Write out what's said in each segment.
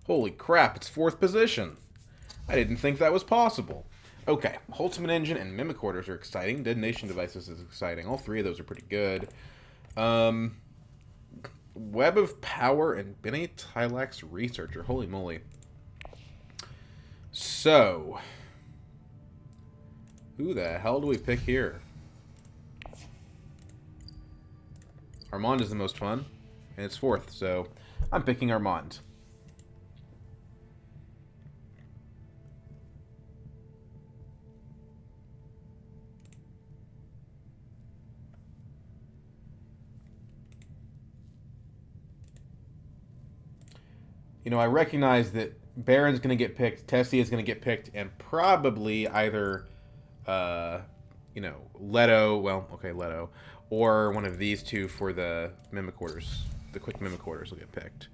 Holy crap, it's 4th position. I didn't think that was possible. Okay, Holtzman Engine and Mimic Orders are exciting. Detonation Devices is exciting. All 3 of those are pretty good. Web of Power and Bene Tilax Researcher. Holy moly. So, who the hell do we pick here? Armand is the most fun, and it's 4th, so I'm picking Armand. You know, I recognize that Baron's going to get picked, Tessie is going to get picked, and probably either, Leto, well, okay, Leto, or one of these two for the Mimic Orders. The quick Mimic Orders will get picked.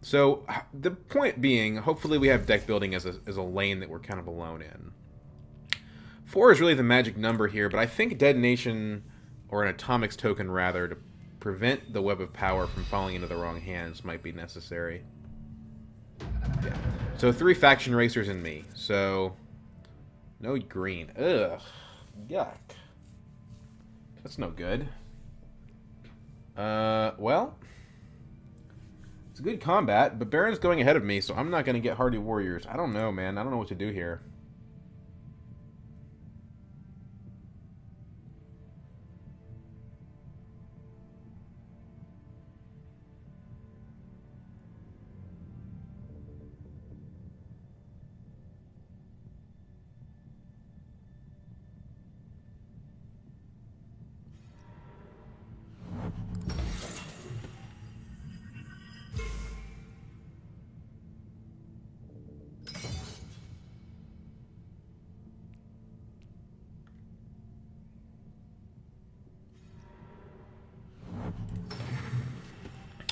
So, the point being, hopefully we have deck building as a lane that we're kind of alone in. 4 is really the magic number here, but I think Detonation, or an Atomics token rather, to prevent the Web of Power from falling into the wrong hands might be necessary. Yeah. So 3 Faction Racers and me. So, no green. Ugh. Yuck. That's no good. Well, it's a good combat, but Baron's going ahead of me, so I'm not going to get Hardy Warriors. I don't know, man. I don't know what to do here.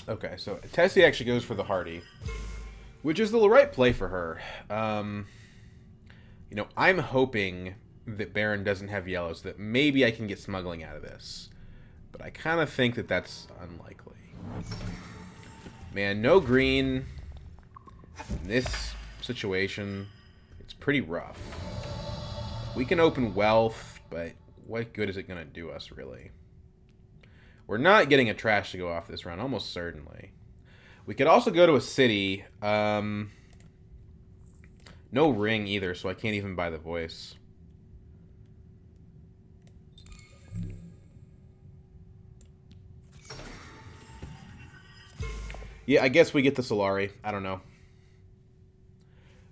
Okay, so Tessie actually goes for the Hardy, which is the right play for her. I'm hoping that Baron doesn't have yellow, so that maybe I can get smuggling out of this. But I kind of think that that's unlikely. Man, no green in this situation. It's pretty rough. We can open wealth, but what good is it going to do us, really? We're not getting a trash to go off this run, almost certainly. We could also go to a city. No ring either, so I can't even buy the voice. Yeah, I guess we get the Solari. I don't know.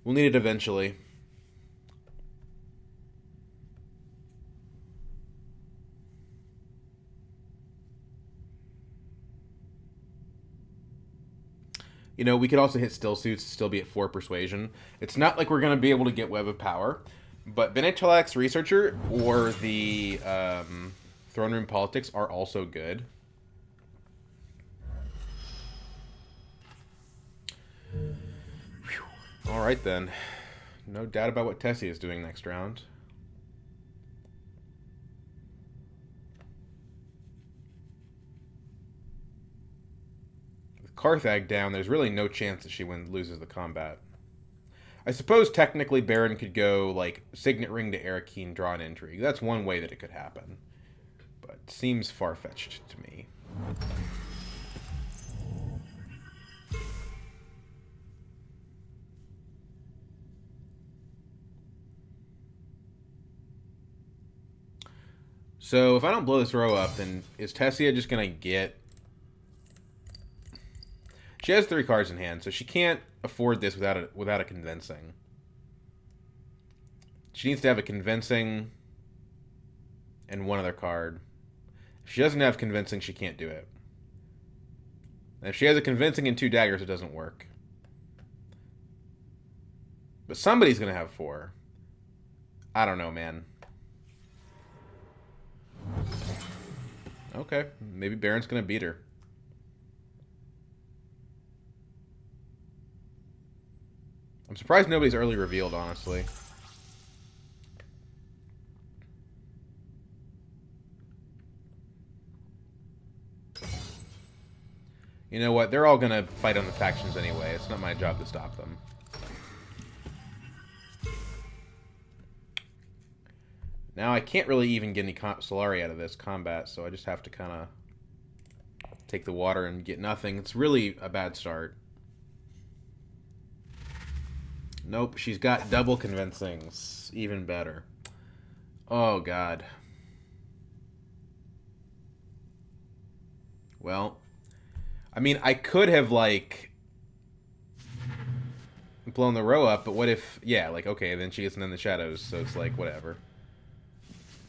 We'll need it eventually. You know, we could also hit still suits, still be at 4 persuasion. It's not like we're going to be able to get Web of Power, but Benetalax Researcher or the Throne Room Politics are also good. Whew. All right, then. No doubt about what Tessie is doing next round. Carthag down, there's really no chance that she loses the combat. I suppose technically Baron could go like Signet Ring to Arakeen, draw an Intrigue. That's one way that it could happen. But seems far-fetched to me. So if I don't blow this row up, then is Tessia just going to get... She has 3 cards in hand, so she can't afford this without a convincing. She needs to have a convincing and one other card. If she doesn't have convincing, she can't do it. And if she has a convincing and 2 daggers, it doesn't work. But somebody's going to have 4. I don't know, man. Okay, maybe Baron's going to beat her. I'm surprised nobody's early revealed, honestly. You know what? They're all gonna fight on the factions anyway. It's not my job to stop them. Now I can't really even get any Solari out of this combat, so I just have to kind of take the water and get nothing. It's really a bad start. Nope, she's got double convincings. Even better. Oh, God. Well, I mean, I could have, like, blown the row up, but what if... Yeah, like, okay, then she isn't in the shadows, so it's like, whatever.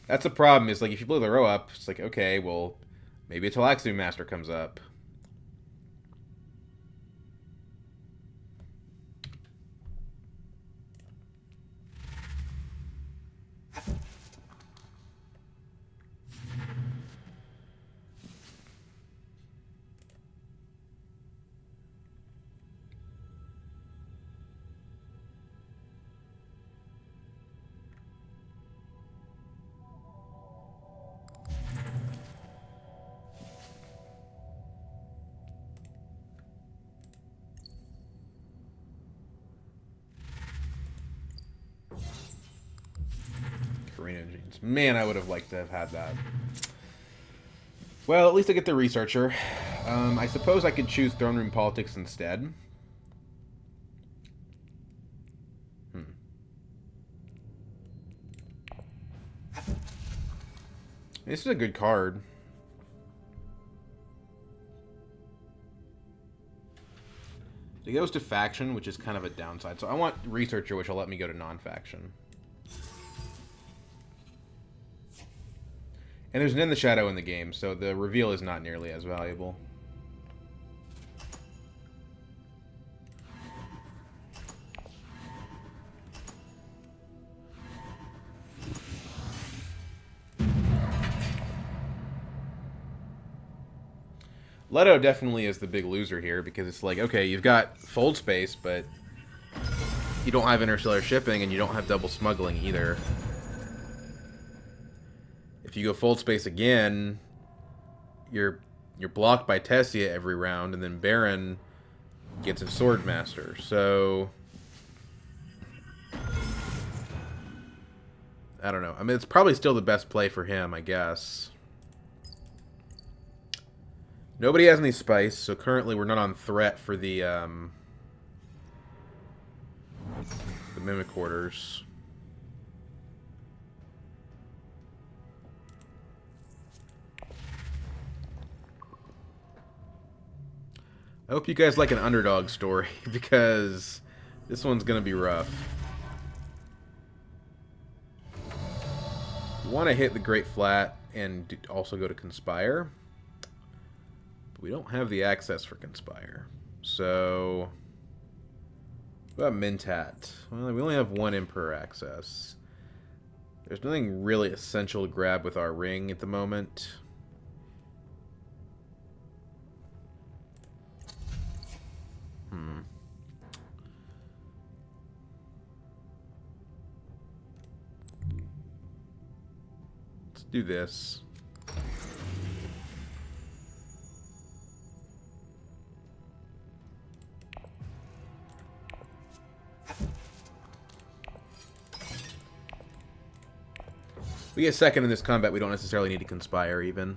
That's the problem, is, like, if you blow the row up, it's like, okay, well, maybe a Talaxu Master comes up. Genes. Man, I would have liked to have had that. Well, at least I get the researcher. I suppose I could choose throne room politics instead. This is a good card. It goes to faction, which is kind of a downside. So I want researcher, which will let me go to non-faction. And there's an In the Shadow in the game, so the reveal is not nearly as valuable. Leto definitely is the big loser here, because it's like, okay, you've got fold space, but you don't have interstellar shipping, and you don't have double smuggling either. If you go fold space again, you're blocked by Tessia every round, and then Baron gets a Sword Master. So I don't know. I mean, it's probably still the best play for him, I guess. Nobody has any spice, so currently we're not on threat for the Mimic Quarters. I hope you guys like an underdog story, because this one's going to be rough. You want to hit the Great Flat and also go to Conspire. But we don't have the access for Conspire. So, what about Mentat? Well, we only have one Emperor access. There's nothing really essential to grab with our ring at the moment. Let's do this. We get second in this combat, we don't necessarily need to Conspire even.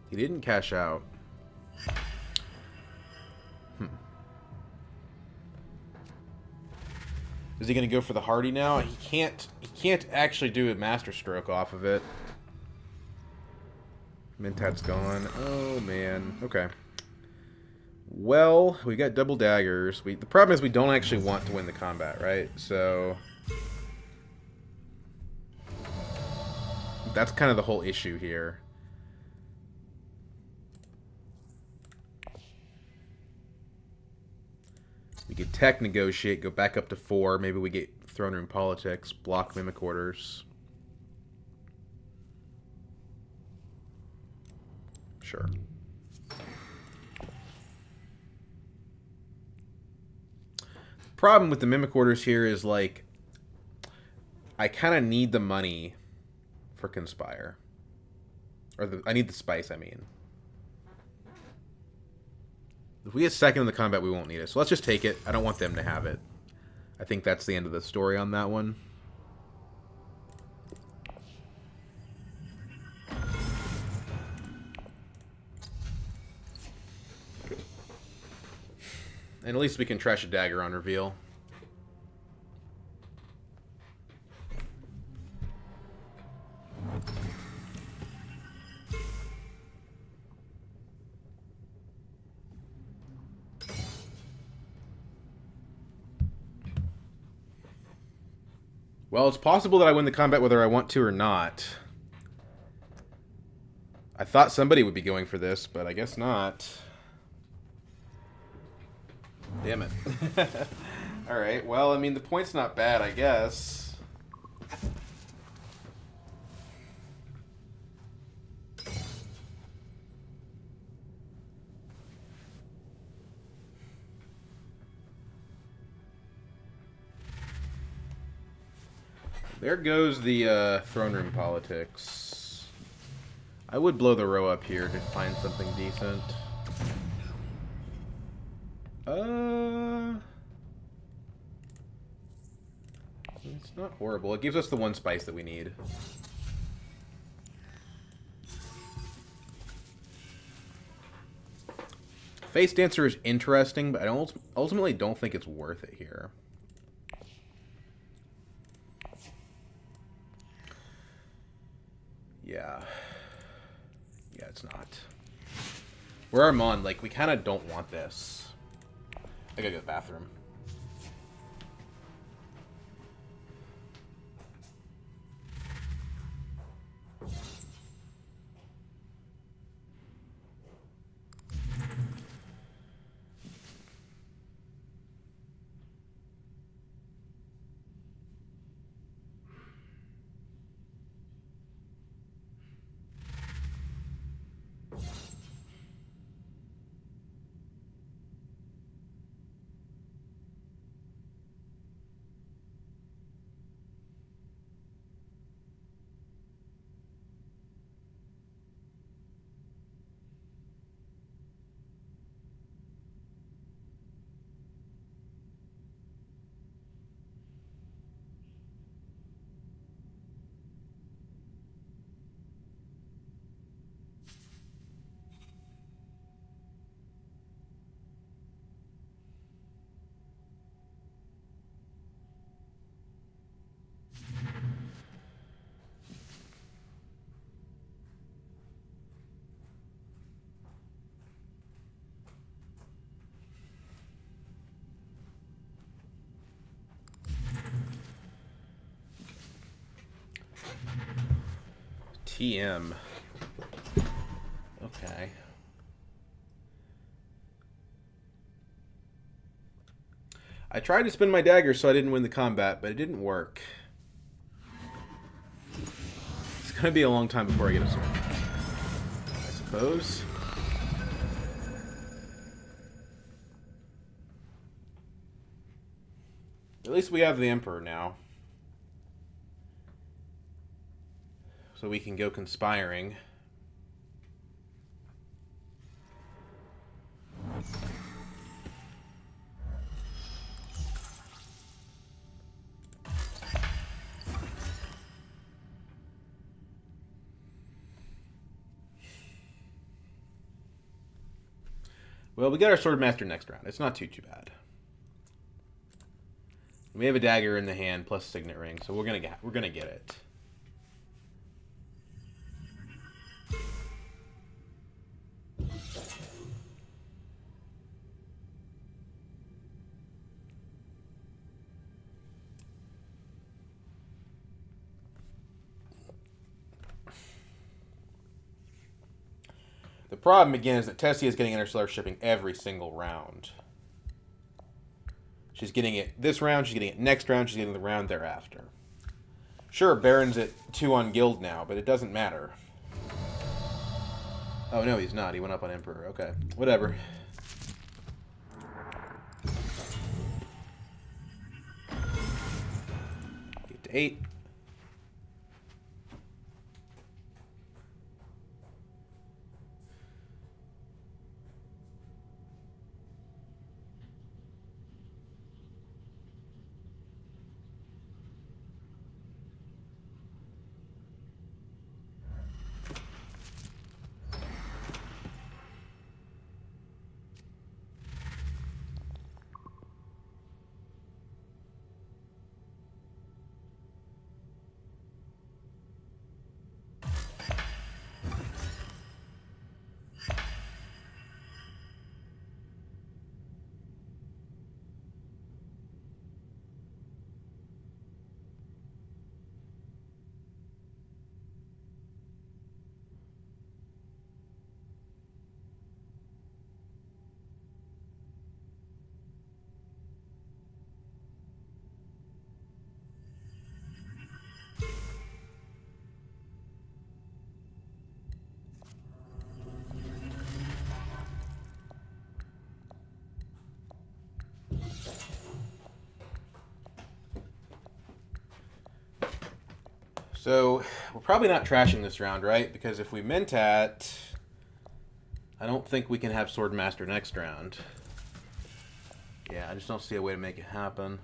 He didn't cash out. Is he going to go for the Hardy now? He can't actually do a Master Stroke off of it. Mentat's gone. Oh, man. Okay. Well, we got double daggers. The problem is we don't actually want to win the combat, right? So that's kind of the whole issue here. We could tech negotiate, go back up to 4. Maybe we get throne room politics, block Mimic Orders. Sure. Problem with the Mimic Orders here is, like, I kind of need the money for Conspire. I need the spice, I mean. If we get second in the combat, we won't need it. So let's just take it. I don't want them to have it. I think that's the end of the story on that one. And at least we can trash a dagger on reveal. Well, it's possible that I win the combat whether I want to or not. I thought somebody would be going for this, but I guess not. Damn it. Alright, well, I mean, the point's not bad, I guess. There goes the throne room politics. I would blow the row up here to find something decent. It's not horrible. It gives us the one spice that we need. Face Dancer is interesting, but I ultimately don't think it's worth it here. Yeah. Yeah, it's not. We're Armand. Like, we kind of don't want this. I gotta go to the bathroom. TM. Okay. I tried to spin my dagger so I didn't win the combat, but it didn't work. It's gonna be a long time before I get a sword, I suppose. At least we have the Emperor now. So we can go conspiring. Well, we get our Swordmaster next round. It's not too bad. We have a dagger in the hand plus Signet Ring, so we're gonna get it. The problem, again, is that Tessia is getting interstellar shipping every single round. She's getting it this round, she's getting it next round, she's getting the round thereafter. Sure, Baron's at 2 on Guild now, but it doesn't matter. Oh, no, he's not. He went up on Emperor. Okay, whatever. Get to 8. So, we're probably not trashing this round, right? Because if we Mentat, I don't think we can have Swordmaster next round. Yeah, I just don't see a way to make it happen.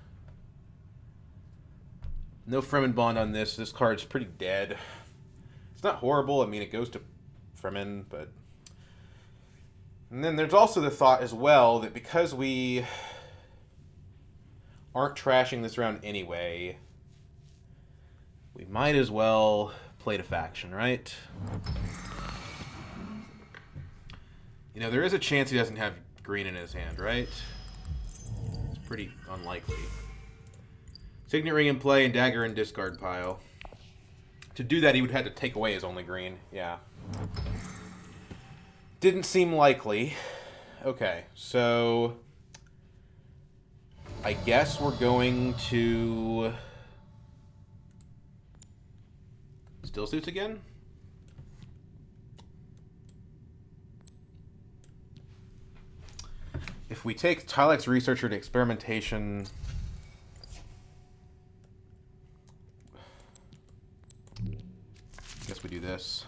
No Fremen Bond on this. This card's pretty dead. It's not horrible. I mean, it goes to Fremen, but... And then there's also the thought as well that because we aren't trashing this round anyway, we might as well play to faction, right? You know, there is a chance he doesn't have green in his hand, right? It's pretty unlikely. Signet Ring in play and Dagger in discard pile. To do that, he would have to take away his only green. Yeah. Didn't seem likely. Okay, so... I guess we're going to... Still suits again? If we take Tylex Researcher to Experimentation... I guess we do this.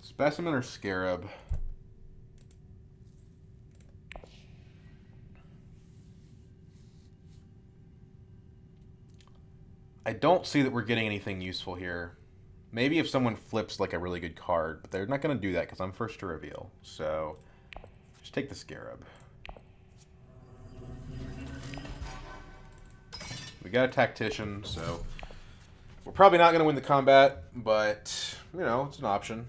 Specimen or Scarab? I don't see that we're getting anything useful here. Maybe if someone flips like a really good card, but they're not going to do that because I'm first to reveal. So just take the Scarab. We got a Tactician, so we're probably not going to win the combat, but, you know, it's an option.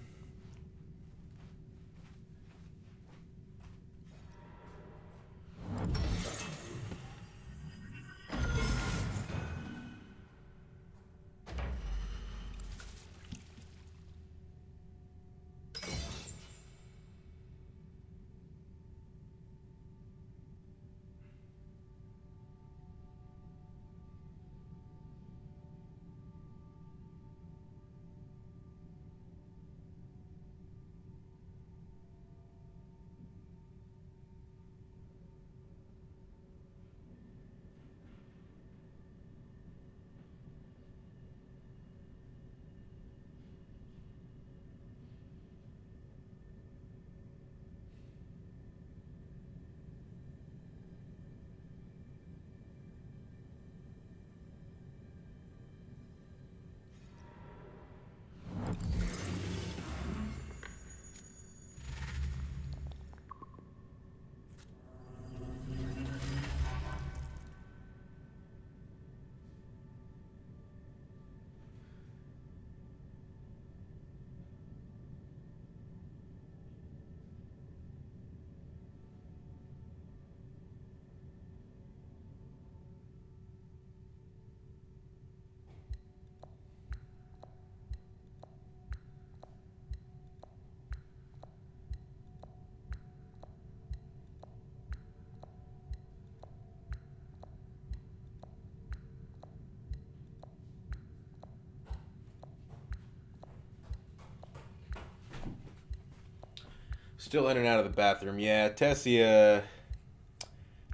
Still in and out of the bathroom. Yeah, Tessia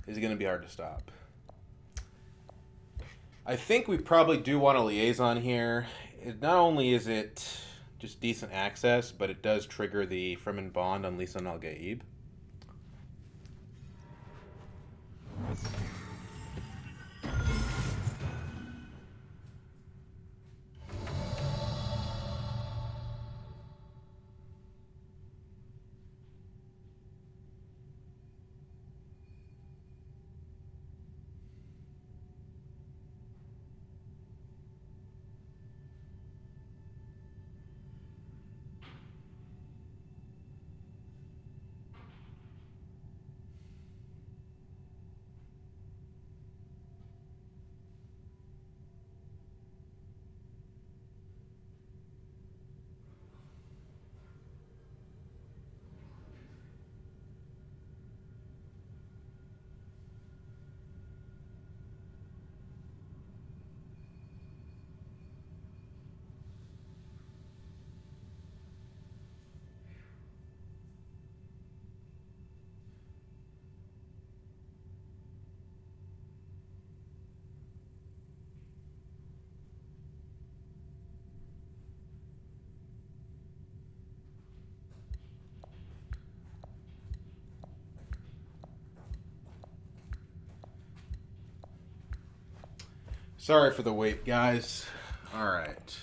is going to be hard to stop. I think we probably do want a liaison here. Not only is it just decent access, but it does trigger the Fremen Bond on Lisan al-Gaib. Sorry for the wait, guys. All right.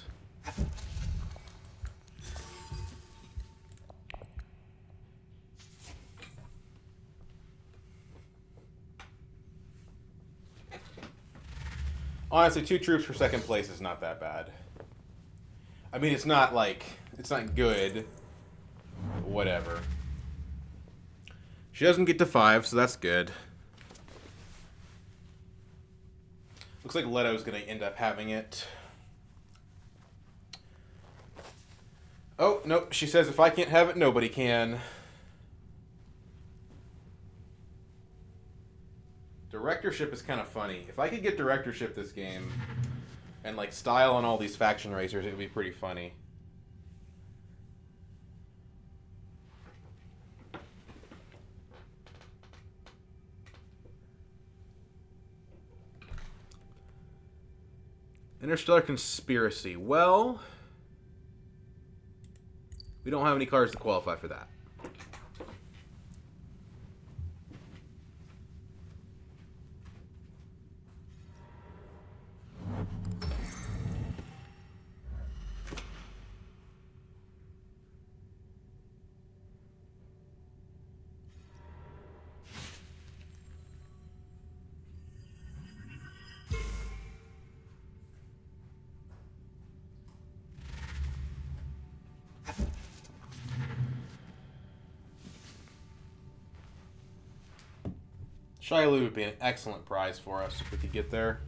Honestly, 2 troops for second place is not that bad. I mean, it's not like, it's not good. Whatever. She doesn't get to 5, so that's good. Looks like Leto's going to end up having it. Oh, nope. She says if I can't have it, nobody can. Directorship is kind of funny. If I could get directorship this game and like style on all these faction racers, it would be pretty funny. Interstellar Conspiracy. Well, we don't have any cards to qualify for that. Shilu would be an excellent prize for us if we could get there.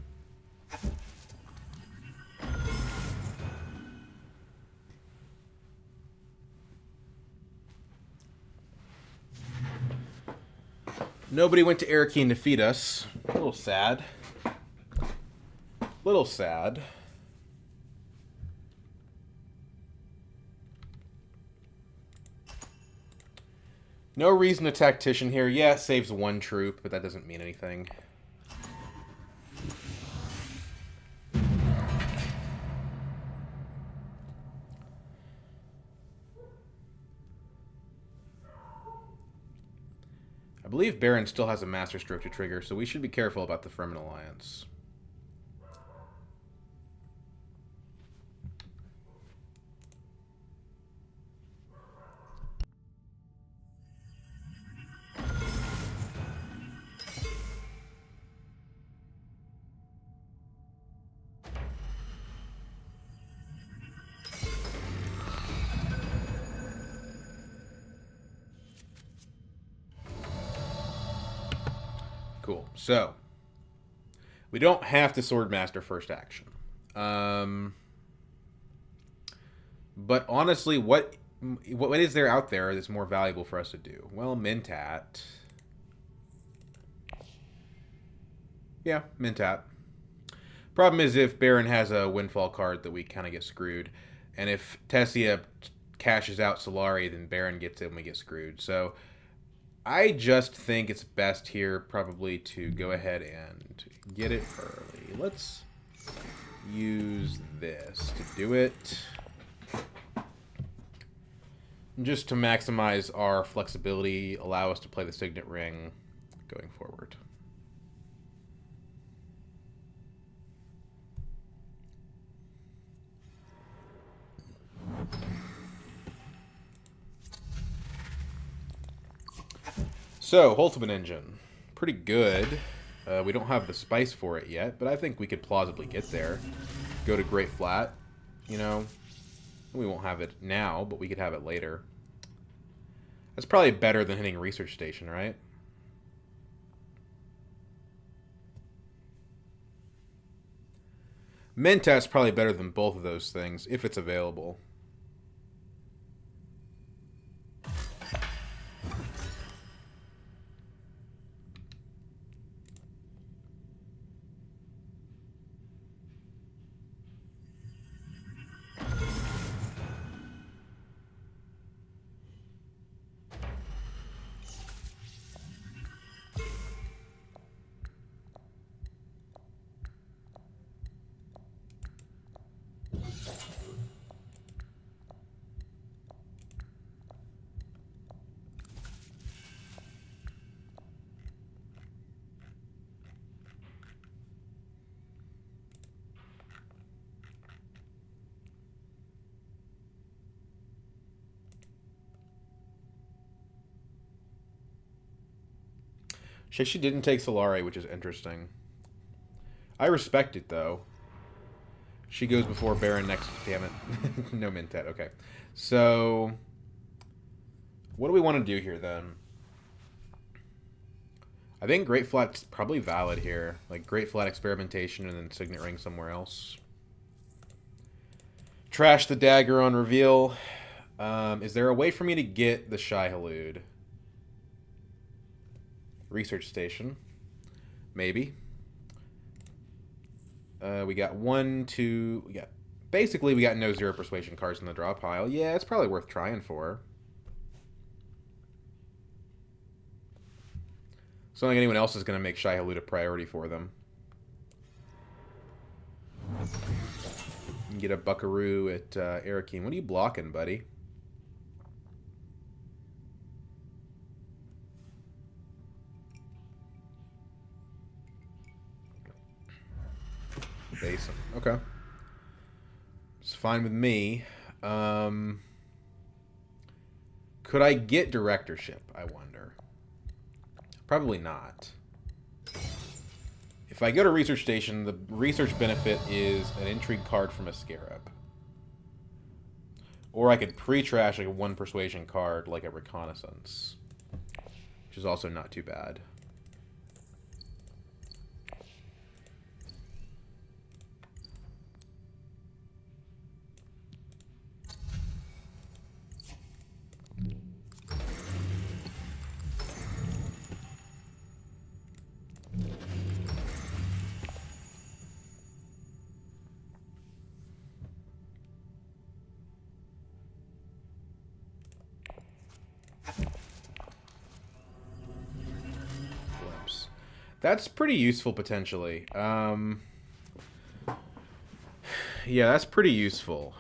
Nobody went to Arakeen to feed us. A little sad. Little sad. No reason to tactician here. Yeah, it saves 1 troop, but that doesn't mean anything. I believe Baron still has a Master Stroke to trigger, so we should be careful about the Fremen Alliance. Cool. So, we don't have to Swordmaster first action. But honestly, what is there out there that's more valuable for us to do? Well, Mentat. Yeah, Mentat. Problem is if Baron has a Windfall card that we kind of get screwed. And if Tessia cashes out Solari, then Baron gets it and we get screwed. So I just think it's best here probably to go ahead and get it early. Let's use this to do it. Just to maximize our flexibility, allow us to play the Signet Ring going forward. So, Ultimate Engine. Pretty good. We don't have the spice for it yet, but I think we could plausibly get there. Go to Great Flat, you know. We won't have it now, but we could have it later. That's probably better than hitting Research Station, right? Mentat's probably better than both of those things, if it's available. She didn't take Solari, which is interesting. I respect it, though. She goes before Baron next. Damn it. No Mintet. Okay. So, what do we want to do here, then? I think Great Flat's probably valid here. Like, Great Flat Experimentation and then Signet Ring somewhere else. Trash the dagger on reveal. Is there a way for me to get the Shy Halud? Research Station. Maybe. We got 1, 2... We got... Basically, we got no 0 Persuasion cards in the draw pile. Yeah, it's probably worth trying for. It's not like anyone else is going to make Shy Halud a priority for them. You can get a Buckaroo at Arakeen. What are you blocking, buddy? Basin. Okay. It's fine with me. Could I get directorship, I wonder? Probably not. If I go to Research Station, the research benefit is an intrigue card from a Scarab. Or I could pre-trash like a 1 Persuasion card like a Reconnaissance. Which is also not too bad. That's pretty useful, potentially. Yeah, that's pretty useful.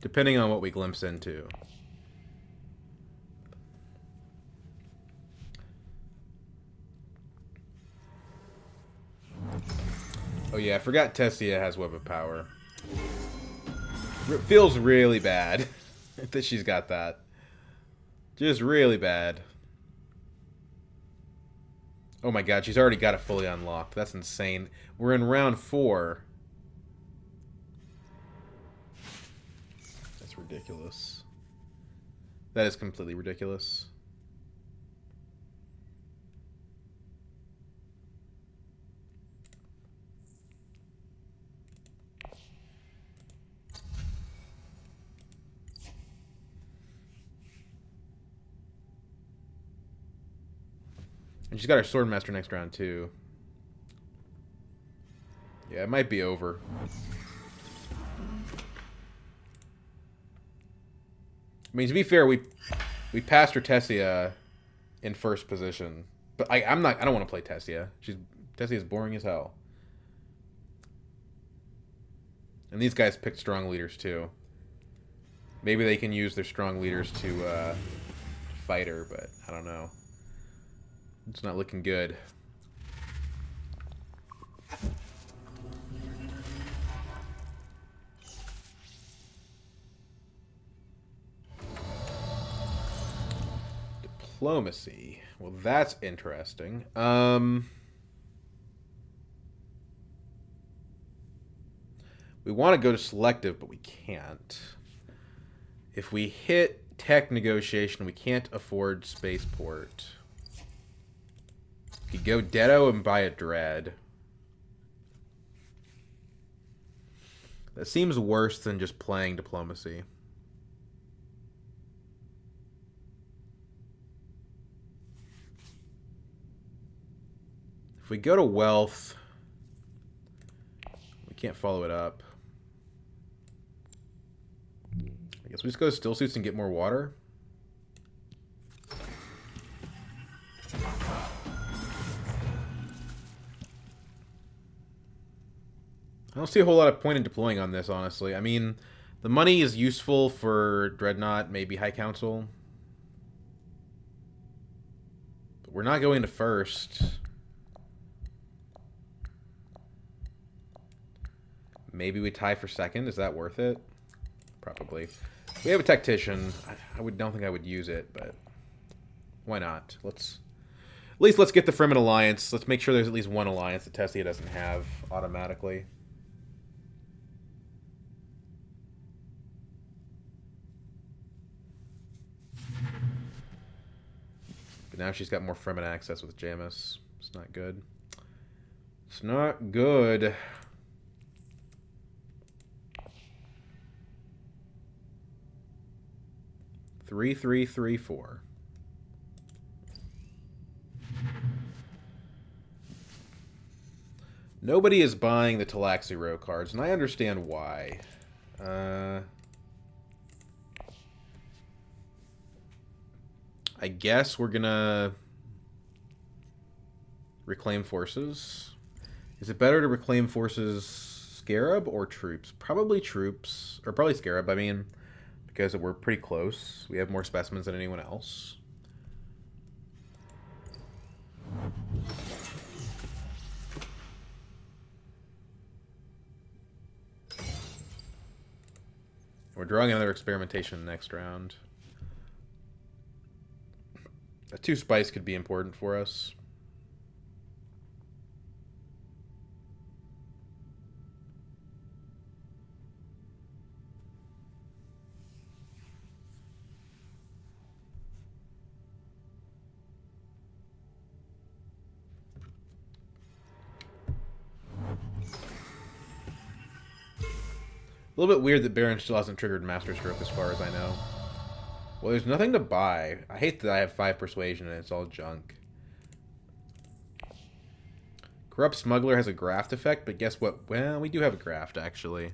Depending on what we glimpse into. Oh yeah, I forgot Tessia has Web of Power. It feels really bad that she's got that. Just really bad. Oh my god, she's already got it fully unlocked. That's insane. We're in round 4. That's ridiculous. That is completely ridiculous. And she's got her Swordmaster next round, too. Yeah, it might be over. I mean, to be fair, we passed her Tessia in first position. But I don't want to play Tessia. Tessia's boring as hell. And these guys picked strong leaders, too. Maybe they can use their strong leaders to fight her, but I don't know. It's not looking good. Diplomacy. Well, that's interesting. We want to go to selective, but we can't. If we hit tech negotiation, we can't afford spaceport. We could go Deado and buy a Dread. That seems worse than just playing diplomacy. If we go to wealth, we can't follow it up. I guess we just go to still suits and get more water. I don't see a whole lot of point in deploying on this, honestly. I mean, the money is useful for Dreadnought, maybe High Council. But we're not going to first. Maybe we tie for second. Is that worth it? Probably. We have a Tactician. Don't think I would use it, but why not? least let's get the Fremen alliance. Let's make sure there's at least one alliance that Tessia doesn't have automatically. But now she's got more Fremen access with Jamis. It's not good. It's not good. Three, 3, 3, 4. Nobody is buying the Talaxi Row cards, and I understand why. I guess we're gonna reclaim forces. Is it better to reclaim forces Scarab or troops? Probably troops. Or probably Scarab, I mean, because we're pretty close. We have more specimens than anyone else. We're drawing another experimentation next round. A 2 spice could be important for us. A little bit weird that Baron still hasn't triggered Master Stroke as far as I know. Well, there's nothing to buy. I hate that I have 5 persuasion and it's all junk. Corrupt Smuggler has a graft effect, but guess what? Well, we do have a graft, actually.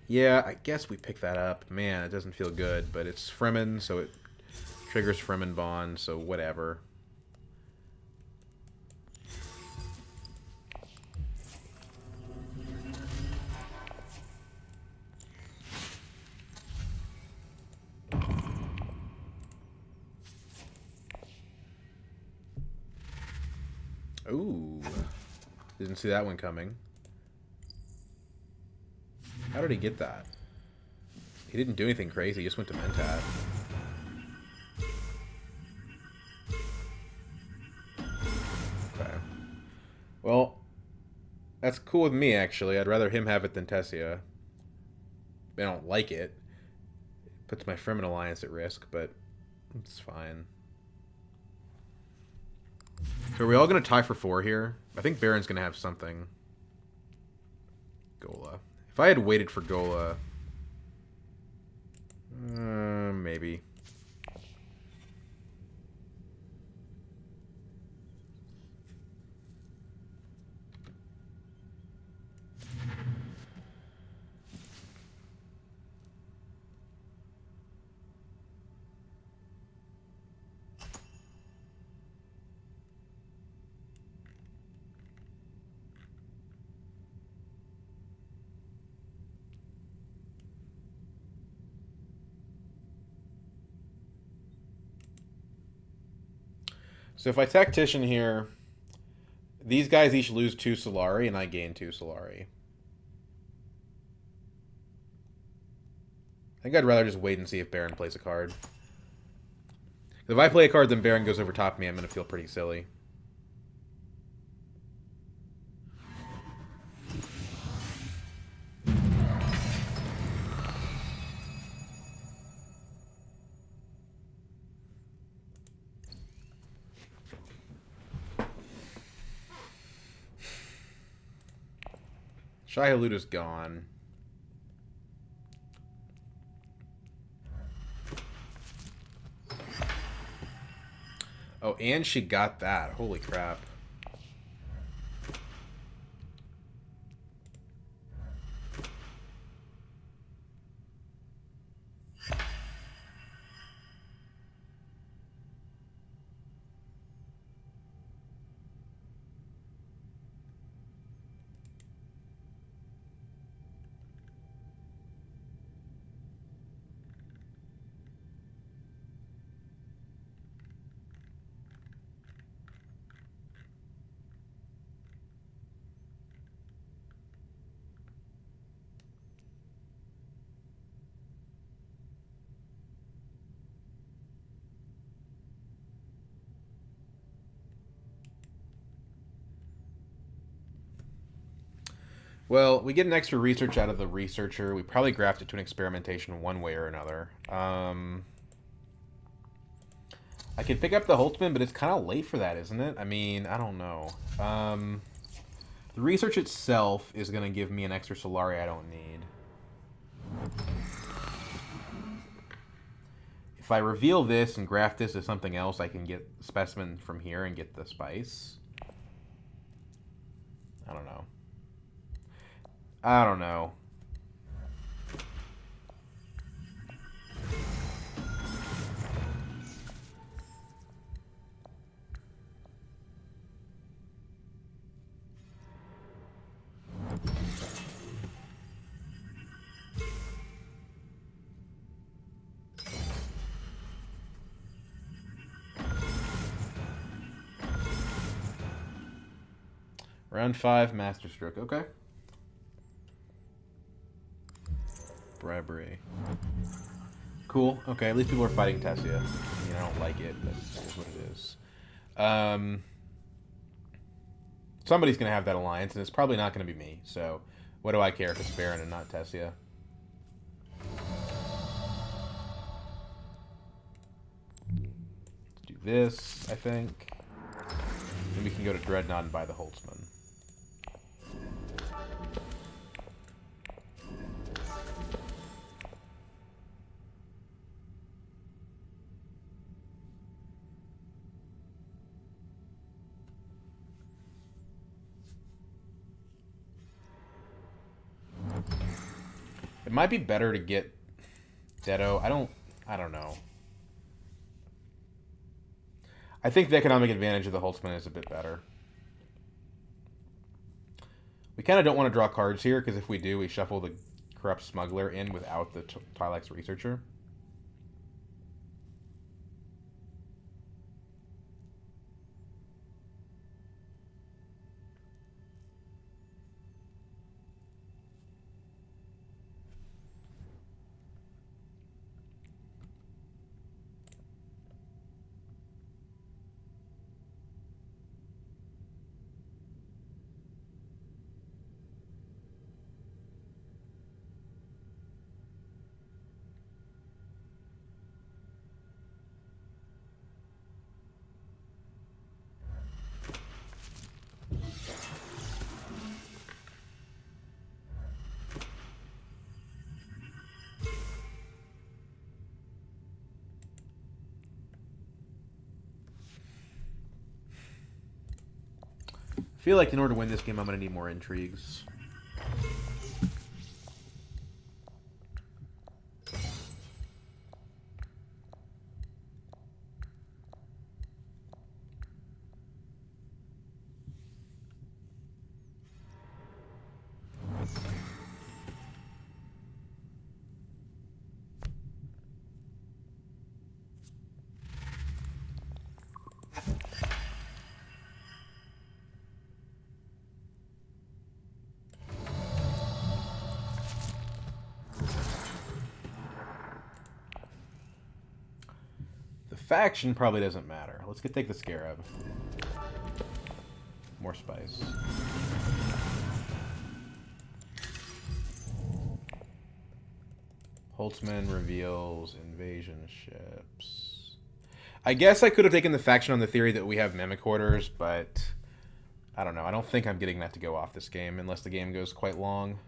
Yeah, I guess we pick that up. Man, it doesn't feel good, but it's Fremen, so it triggers Fremen Bond, so whatever. Ooh. Didn't see that one coming. How did he get that? He didn't do anything crazy, he just went to Mentat. Okay. Well, that's cool with me, actually. I'd rather him have it than Tessia. I don't like it. It puts my Fremen alliance at risk, but it's fine. So are we all going to tie for 4 here? I think Baron's going to have something. Gola. If I had waited for Gola... maybe. So if I Tactician here, these guys each lose 2 Solari, and I gain 2 Solari. I think I'd rather just wait and see if Baron plays a card. If I play a card, then Baron goes over top of me, I'm going to feel pretty silly. Shai-Hulud's gone. Oh, and she got that. Holy crap. Well, we get an extra research out of the researcher. We probably graft it to an experimentation one way or another. I could pick up the Holtzman, but it's kind of late for that, isn't it? I mean, I don't know. The research itself is going to give me an extra Solari I don't need. If I reveal this and graft this as something else, I can get specimen from here and get the spice. I don't know. I don't know. Round 5, Masterstroke. Okay. Bribery. Cool. Okay, at least people are fighting Tessia. I mean, I don't like it, but it is what it is. Somebody's going to have that alliance, and it's probably not going to be me. So, what do I care if it's Baron and not Tessia? Let's do this, I think. Then we can go to Dreadnought and buy the Holtzman. It might be better to get Dedo. I don't know. I think the economic advantage of the Holtzman is a bit better. We kind of don't want to draw cards here, because if we do, we shuffle the Corrupt Smuggler in without the Twi'leks Researcher. I feel like in order to win this game, I'm going to need more intrigues. Faction probably doesn't matter. Let's take the Scarab. More spice. Holtzman reveals invasion ships. I guess I could have taken the faction on the theory that we have Mimicorders, but I don't know. I don't think I'm getting that to go off this game unless the game goes quite long.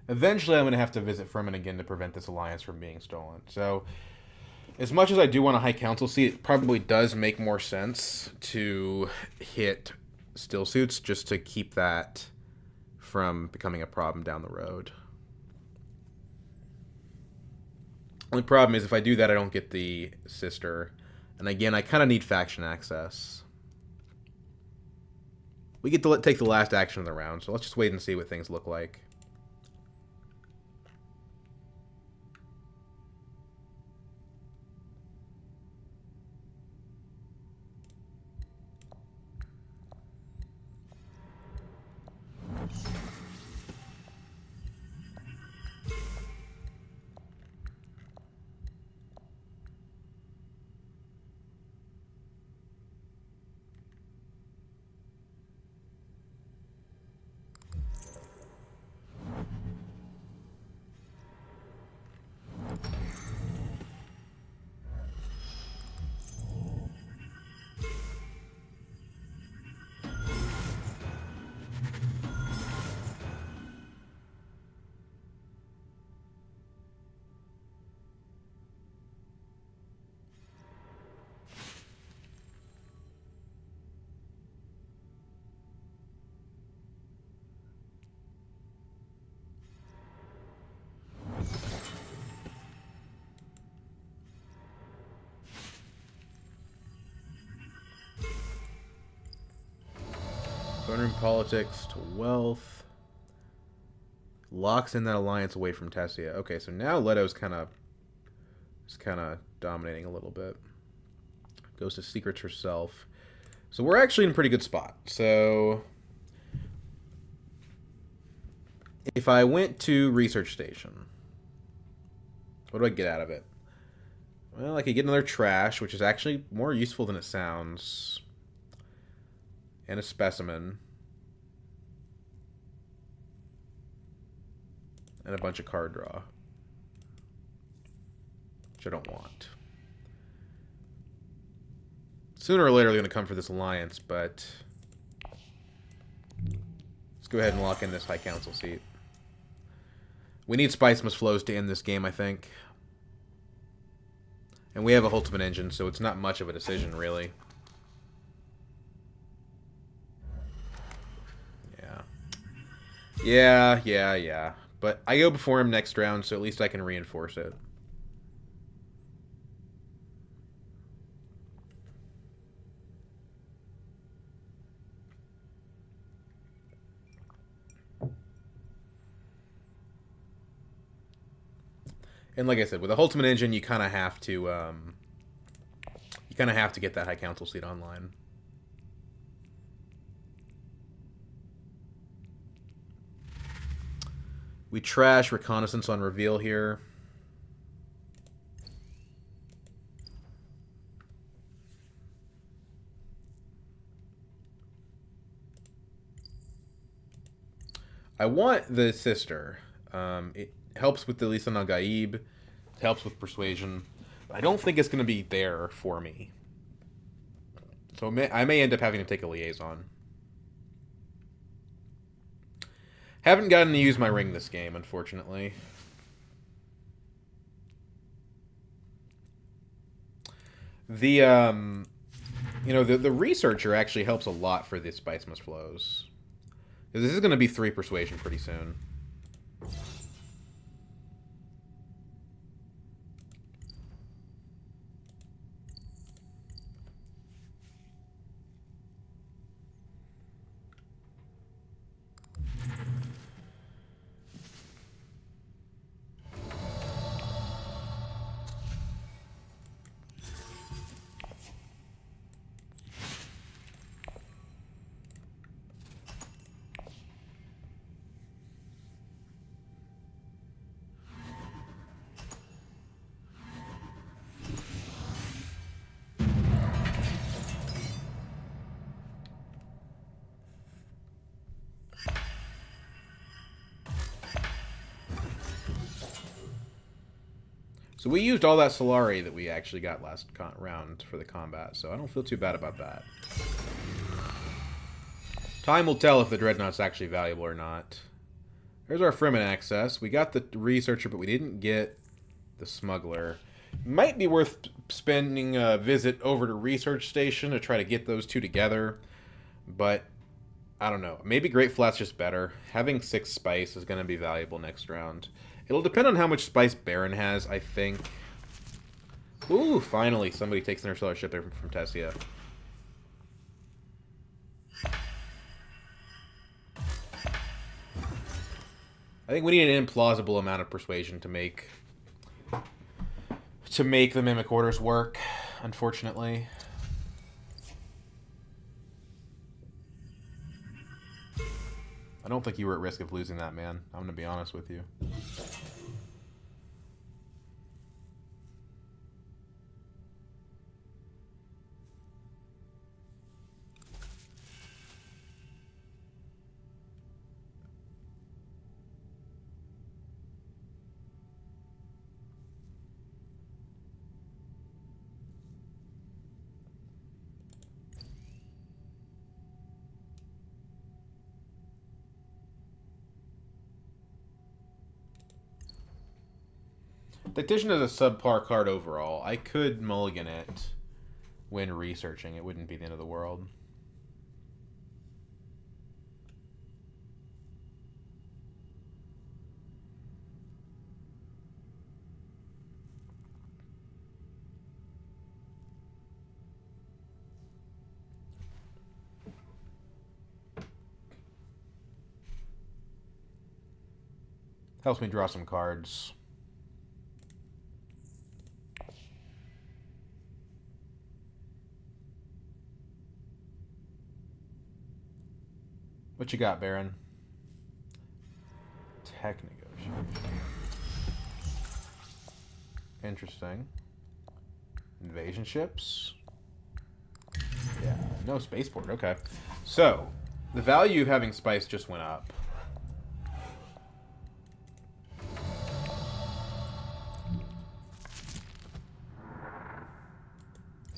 Eventually, I'm going to have to visit Furman again to prevent this alliance from being stolen. So, as much as I do want a High Council seat, it probably does make more sense to hit Still Suits just to keep that from becoming a problem down the road. Only problem is if I do that, I don't get the sister. And again, I kind of need faction access. We get to take the last action of the round, so let's just wait and see what things look like. Throne room politics to wealth. Locks in that alliance away from Tessia. Okay, so now Leto's kind of dominating a little bit. Goes to secrets herself. So we're actually in a pretty good spot. So if I went to research station, what do I get out of it? Well, I could get another trash, which is actually more useful than it sounds. And a specimen. And a bunch of card draw. Which I don't want. Sooner or later they're going to come for this alliance, but let's go ahead and lock in this High Council seat. We need Spice Must Flows to end this game, I think. And we have a ultimate engine, so it's not much of a decision, really. Yeah. But I go before him next round, so at least I can reinforce it. And like I said, with the ultimate engine, you kind of have to get that High Council seat online. We trash reconnaissance on reveal here. I want the sister. It helps with the Lisan al Gaib. It helps with persuasion. I don't think it's going to be there for me. So I may end up having to take a liaison. Haven't gotten to use my ring this game, unfortunately. The the researcher actually helps a lot for the Spice Must Flows. This is going to be 3 persuasion pretty soon. So we used all that Solari that we actually got last round for the combat, so I don't feel too bad about that. Time will tell if the Dreadnought's actually valuable or not. There's our Fremen access. We got the Researcher, but we didn't get the Smuggler. Might be worth spending a visit over to Research Station to try to get those two together, but I don't know. Maybe Great Flat's just better. Having 6 Spice is going to be valuable next round. It'll depend on how much Spice Baron has, I think. Ooh, finally, somebody takes an interstellar ship from Tessia. I think we need an implausible amount of persuasion to make the Mimic Orders work, unfortunately. I don't think you were at risk of losing that, man. I'm going to be honest with you. Tactician is a subpar card overall. I could mulligan it when researching. It wouldn't be the end of the world. Helps me draw some cards. What you got, Baron? Tech negotiation. Interesting. Invasion ships. Yeah, no spaceport. Okay. So, the value of having spice just went up.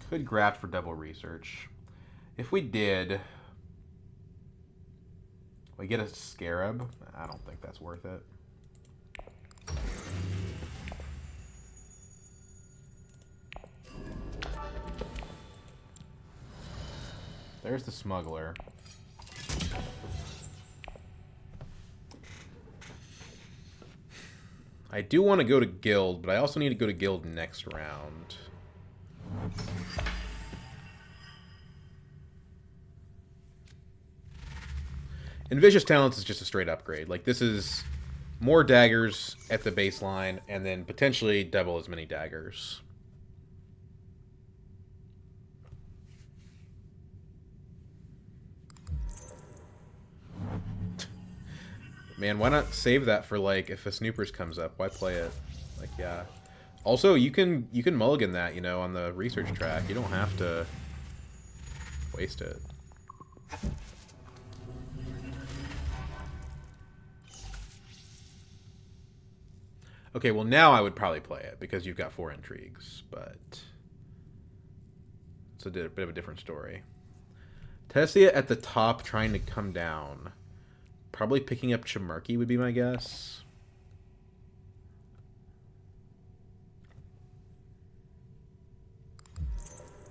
Could graft for double research. If we did, we get a scarab. I don't think that's worth it. There's the smuggler. I do want to go to guild, but I also need to go to guild next round. And Vicious Talents is just a straight upgrade. Like, this is more daggers at the baseline, and then potentially double as many daggers. Man, why not save that for, like, if a Snoopers comes up? Why play it? Like, yeah. Also, you can mulligan that, you know, on the research track. You don't have to waste it. Okay, well, now I would probably play it, because you've got 4 intrigues, but it's a bit of a different story. Tessia at the top trying to come down. Probably picking up Chimarki would be my guess.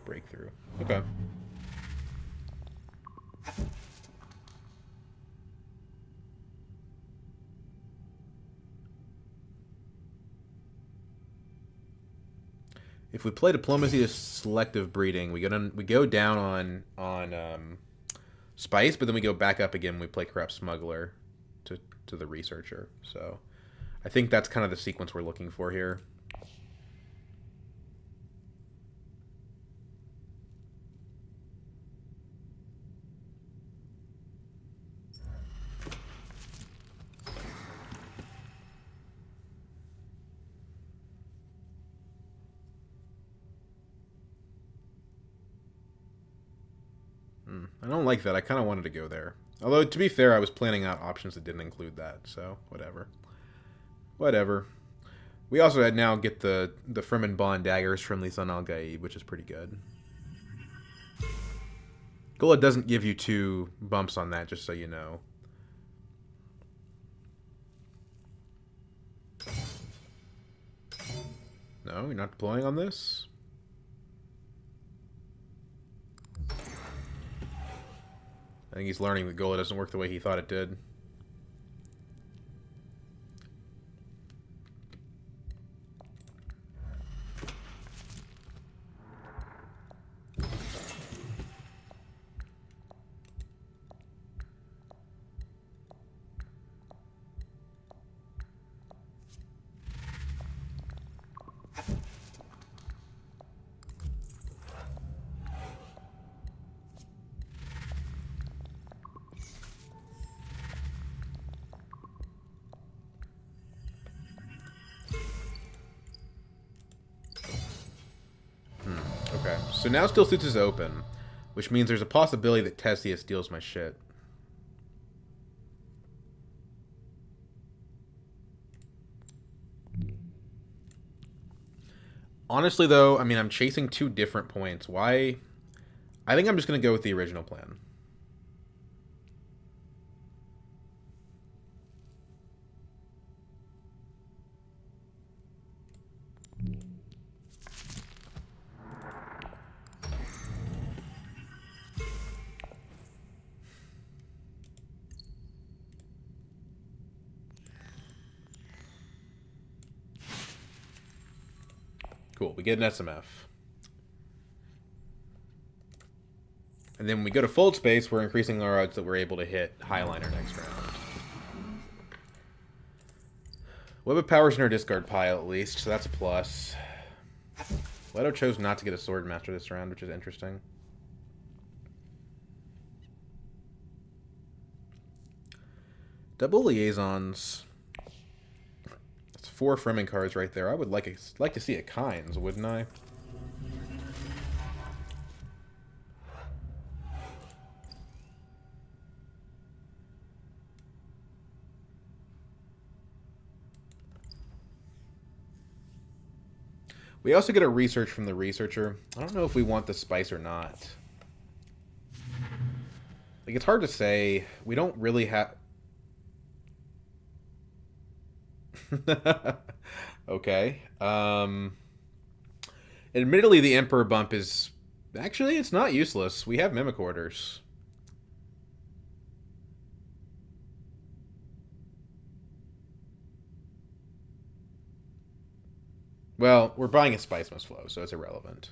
Breakthrough. Okay. If we play diplomacy to selective breeding, we go down on spice, but then we go back up again when we play corrupt smuggler to the researcher. So I think that's kind of the sequence we're looking for here. I don't like that. I kind of wanted to go there. Although, to be fair, I was planning out options that didn't include that, so whatever. Whatever. We also now get the Fremen Bond daggers from Lisan Al Gaib, which is pretty good. Gula doesn't give you 2 bumps on that, just so you know. No, you're not deploying on this? I think he's learning that Gola doesn't work the way he thought it did. Okay, so now Still Suits is open, which means there's a possibility that Tessia steals my shit. Honestly, though, I mean, I'm chasing 2 different points. Why? I think I'm just going to go with the original plan. Cool, we get an SMF. And then when we go to Fold Space, we're increasing our odds that we're able to hit Highliner next round. Web of Power's in our discard pile at least, so that's a plus. Leto chose not to get a Sword Master this round, which is interesting. Double Liaisons. That's 4 Fremen cards right there. I would like to see a Kynes, wouldn't I? We also get a research from the researcher. I don't know if we want the spice or not. Like, it's hard to say. We don't really have... Okay. Admittedly, the Emperor bump is... Actually, it's not useless. We have Mimic Orders. Well, we're buying a Spice Must Flow, so it's irrelevant.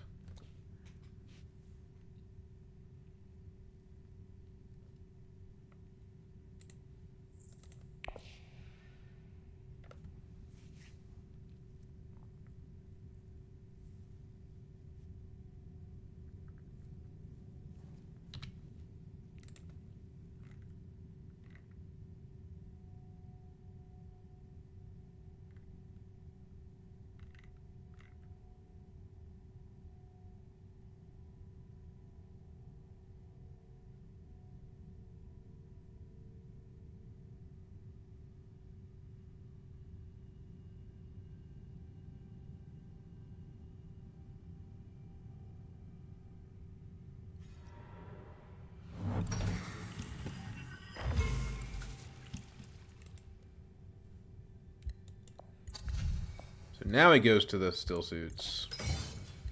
So now he goes to the Still Suits.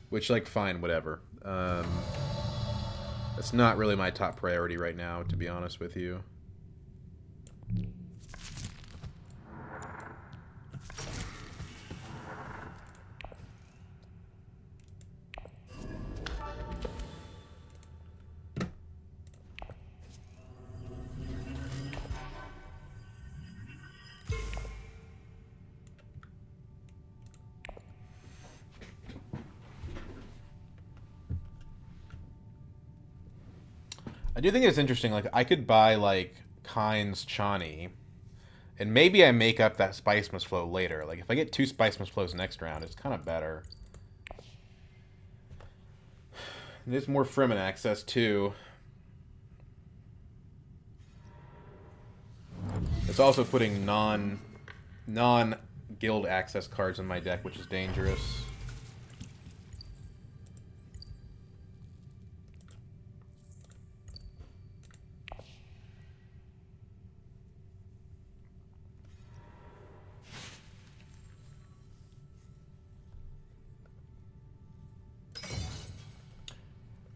Which, like, fine, whatever. That's not really my top priority right now, to be honest with you. I do think it's interesting. Like, I could buy, like, Kynes Chani, and maybe I make up that Spice Must Flow later. Like, if I get 2 Spice Must Flows next round, it's kind of better. There's more Fremen access, too. It's also putting non-guild access cards in my deck, which is dangerous.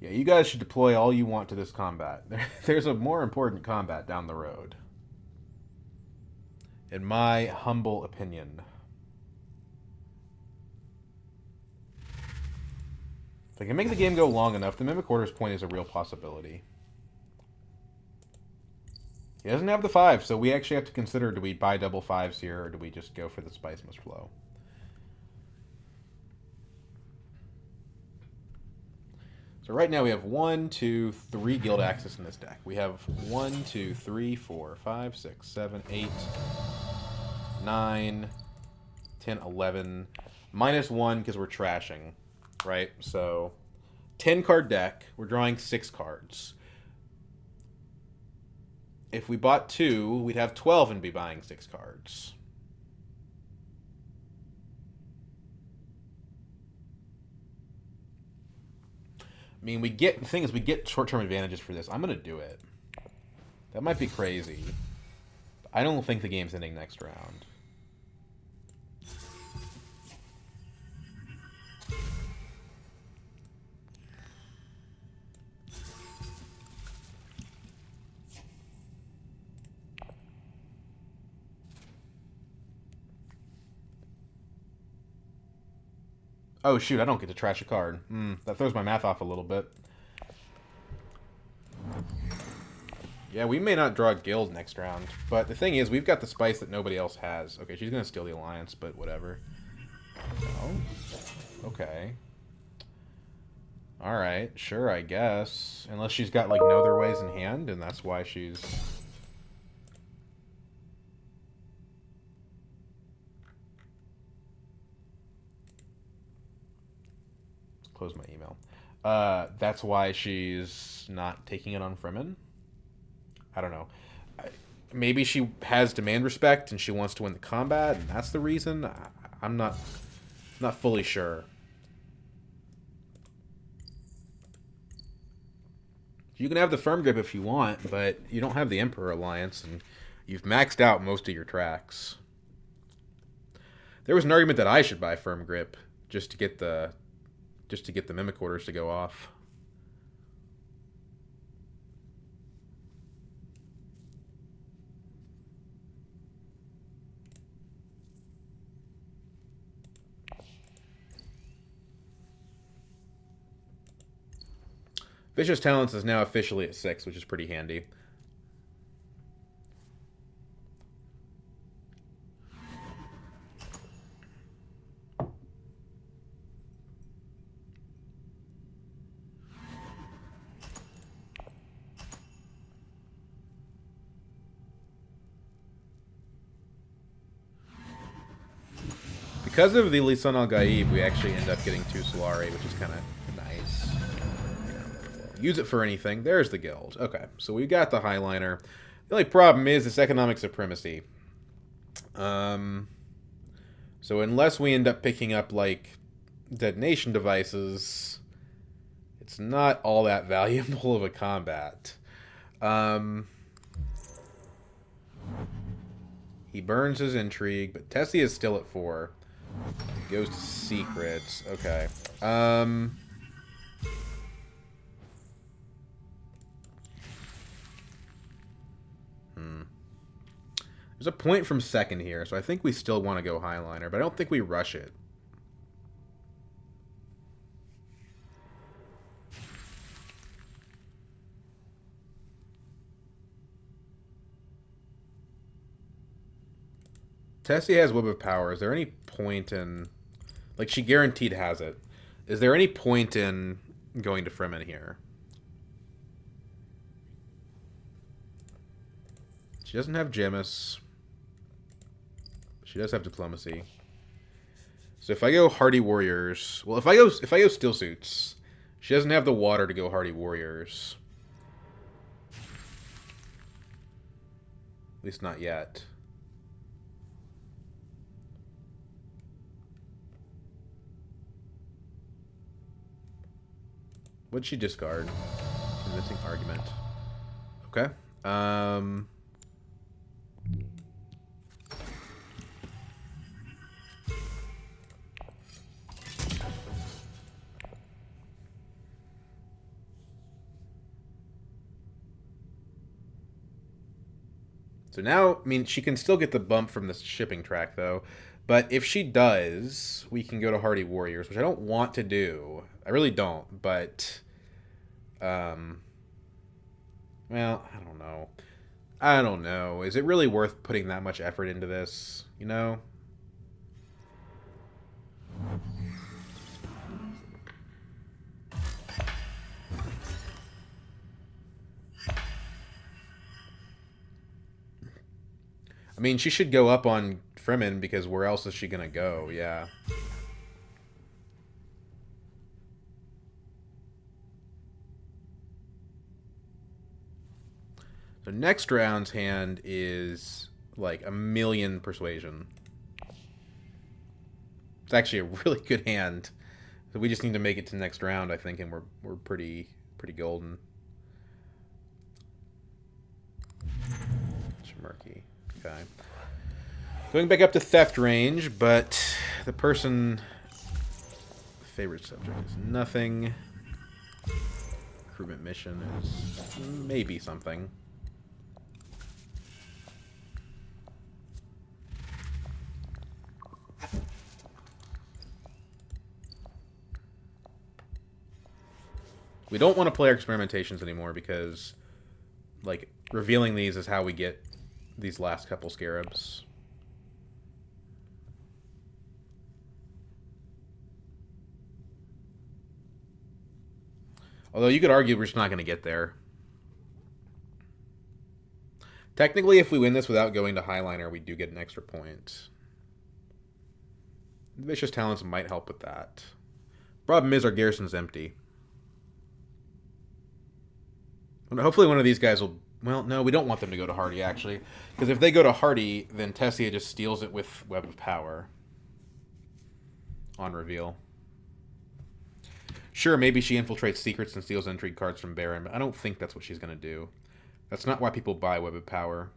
Yeah, you guys should deploy all you want to this combat. There's a more important combat down the road. In my humble opinion. If I can make the game go long enough, the Mimic Order's point is a real possibility. He doesn't have the 5, so we actually have to consider, do we buy double 5s here, or do we just go for the Spice Must Flow? So right now we have 1, 2, 3 guild access in this deck. We have 1, 2, 3, 4, 5, 6, 7, 8, 9, 10, 11. -1 because we're trashing, right? So 10 card deck, we're drawing 6 cards. If we bought 2, we'd have 12 and be buying 6 cards. I mean, the thing is, we get short-term advantages for this. I'm going to do it. That might be crazy. I don't think the game's ending next round. Oh, shoot, I don't get to trash a card. That throws my math off a little bit. Yeah, we may not draw a guild next round, but the thing is, we've got the spice that nobody else has. Okay, she's gonna steal the alliance, but whatever. No? Okay. Alright, sure, I guess. Unless she's got, like, no other ways in hand, and that's why she's... Let's close my email. That's why she's not taking it on Fremen? I don't know. Maybe she has demand respect and she wants to win the combat, and that's the reason? I'm not fully sure. You can have the firm grip if you want, but you don't have the Emperor Alliance, and you've maxed out most of your tracks. There was an argument that I should buy firm grip just to get the mimic orders to go off. Vicious Talents is now officially at 6, which is pretty handy. Because of the Lisan al-Gaib, we actually end up getting 2 Solari, which is kind of nice. Use it for anything. There's the guild. Okay, so we got the Highliner. The only problem is this economic supremacy. So unless we end up picking up, like, detonation devices, it's not all that valuable of a combat. He burns his intrigue, but Tessie is still at 4. He goes to secrets. Okay. There's a point from second here, so I think we still want to go Highliner, but I don't think we rush it. Tessie has Web of Power. Is there any point in... Like, she guaranteed has it. Is there any point in going to Fremen here? She doesn't have Gemis. She does have Diplomacy. So if I go Hardy Warriors... Well, if I go Steel Suits, she doesn't have the water to go Hardy Warriors. At least not yet. What'd she discard? Convincing argument. Okay. So now, I mean, she can still get the bump from the shipping track, though. But if she does, we can go to Hardy Warriors, which I don't want to do. I really don't, but... well, I don't know. I don't know. Is it really worth putting that much effort into this? You know? I mean, she should go up on Fremen because where else is she going to go? Yeah. So next round's hand is like 1,000,000 persuasion. It's actually a really good hand. So we just need to make it to next round, I think, and we're pretty golden. Murky. Okay. Going back up to theft range, but the person favorite subject is nothing. Recruitment mission is maybe something. We don't want to play our experimentations anymore because, like, revealing these is how we get these last couple scarabs. Although you could argue we're just not going to get there. Technically, if we win this without going to Highliner, we do get an extra point. Vicious Talents might help with that. Problem is our garrison's empty. Hopefully one of these guys will... Well, no, we don't want them to go to Hardy, actually. Because if they go to Hardy, then Tessia just steals it with Web of Power. On reveal. Sure, maybe she infiltrates secrets and steals intrigue cards from Baron, but I don't think that's what she's going to do. That's not why people buy Web of Power.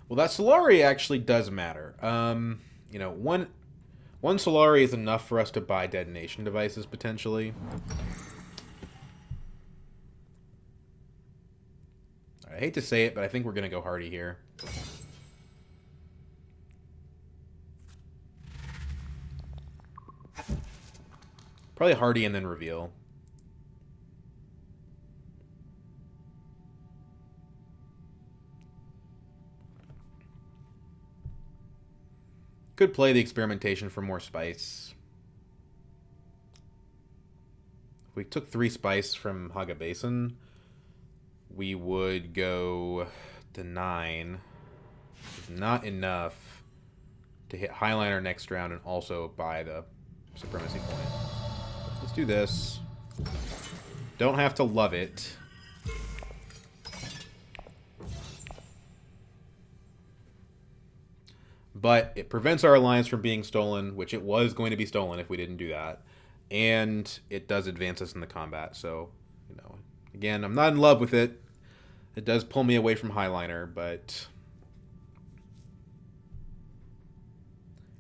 Well, that Solari actually does matter. You know, one Solari is enough for us to buy detonation devices, potentially. I hate to say it, but I think we're going to go Hardy here. Probably Hardy and then reveal. Could play the experimentation for more spice. If we took 3 spice from Haga Basin, we would go to 9. Not enough to hit Highliner next round and also buy the Supremacy point. Let's do this. Don't have to love it. But it prevents our alliance from being stolen, which it was going to be stolen if we didn't do that. And it does advance us in the combat. So, you know, again, I'm not in love with it. It does pull me away from Highliner, but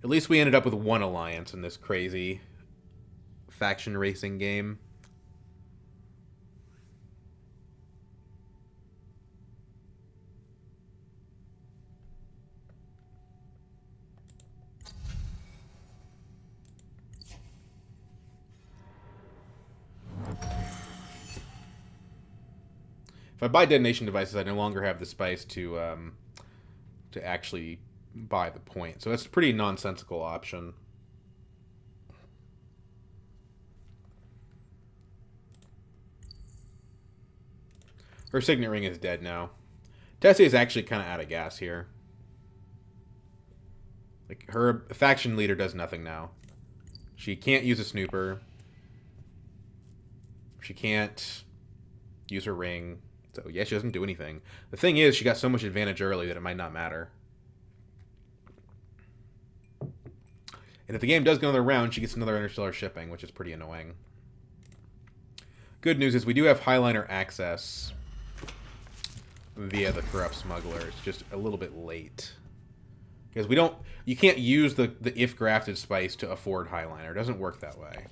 at least we ended up with one alliance in this crazy faction racing game. If I buy detonation devices, I no longer have the spice to actually buy the point. So that's a pretty nonsensical option. Her signet ring is dead now. Tessia is actually kind of out of gas here. Like, her faction leader does nothing now. She can't use a snooper. She can't use her ring. So, yeah, she doesn't do anything. The thing is, she got so much advantage early that it might not matter. And if the game does go another round, she gets another interstellar shipping, which is pretty annoying. Good news is we do have Highliner access via the Corrupt Smuggler. It's just a little bit late. Because we don't... You can't use the if grafted spice to afford Highliner. It doesn't work that way.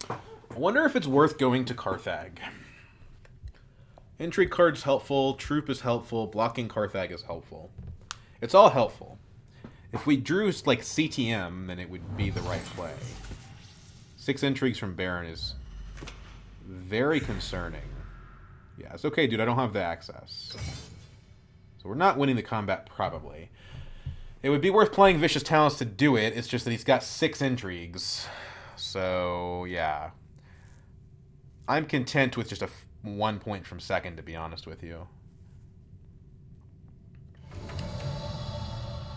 I wonder if it's worth going to Carthag. Intrigue card's helpful, Troop is helpful, blocking Carthag is helpful. It's all helpful. If we drew, like, CTM, then it would be the right play. 6 intrigues from Baron is very concerning. Yeah, it's okay, dude, I don't have the access. So we're not winning the combat, probably. It would be worth playing Vicious Talents to do it, it's just that he's got 6 intrigues. So, yeah. I'm content with just a 1 point from second, to be honest with you.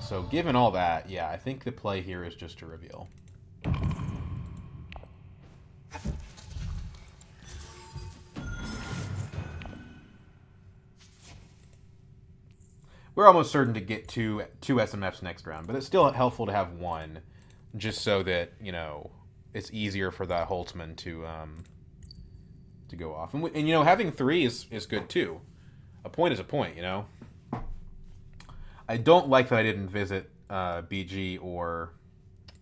So, given all that, yeah, I think the play here is just to reveal. we're almost certain to get two SMFs next round, but it's still helpful to have one, just so that, you know, it's easier for that Holtzman to go off. And you know, having 3 is good too. A point is a point, you know. I don't like that I didn't visit BG or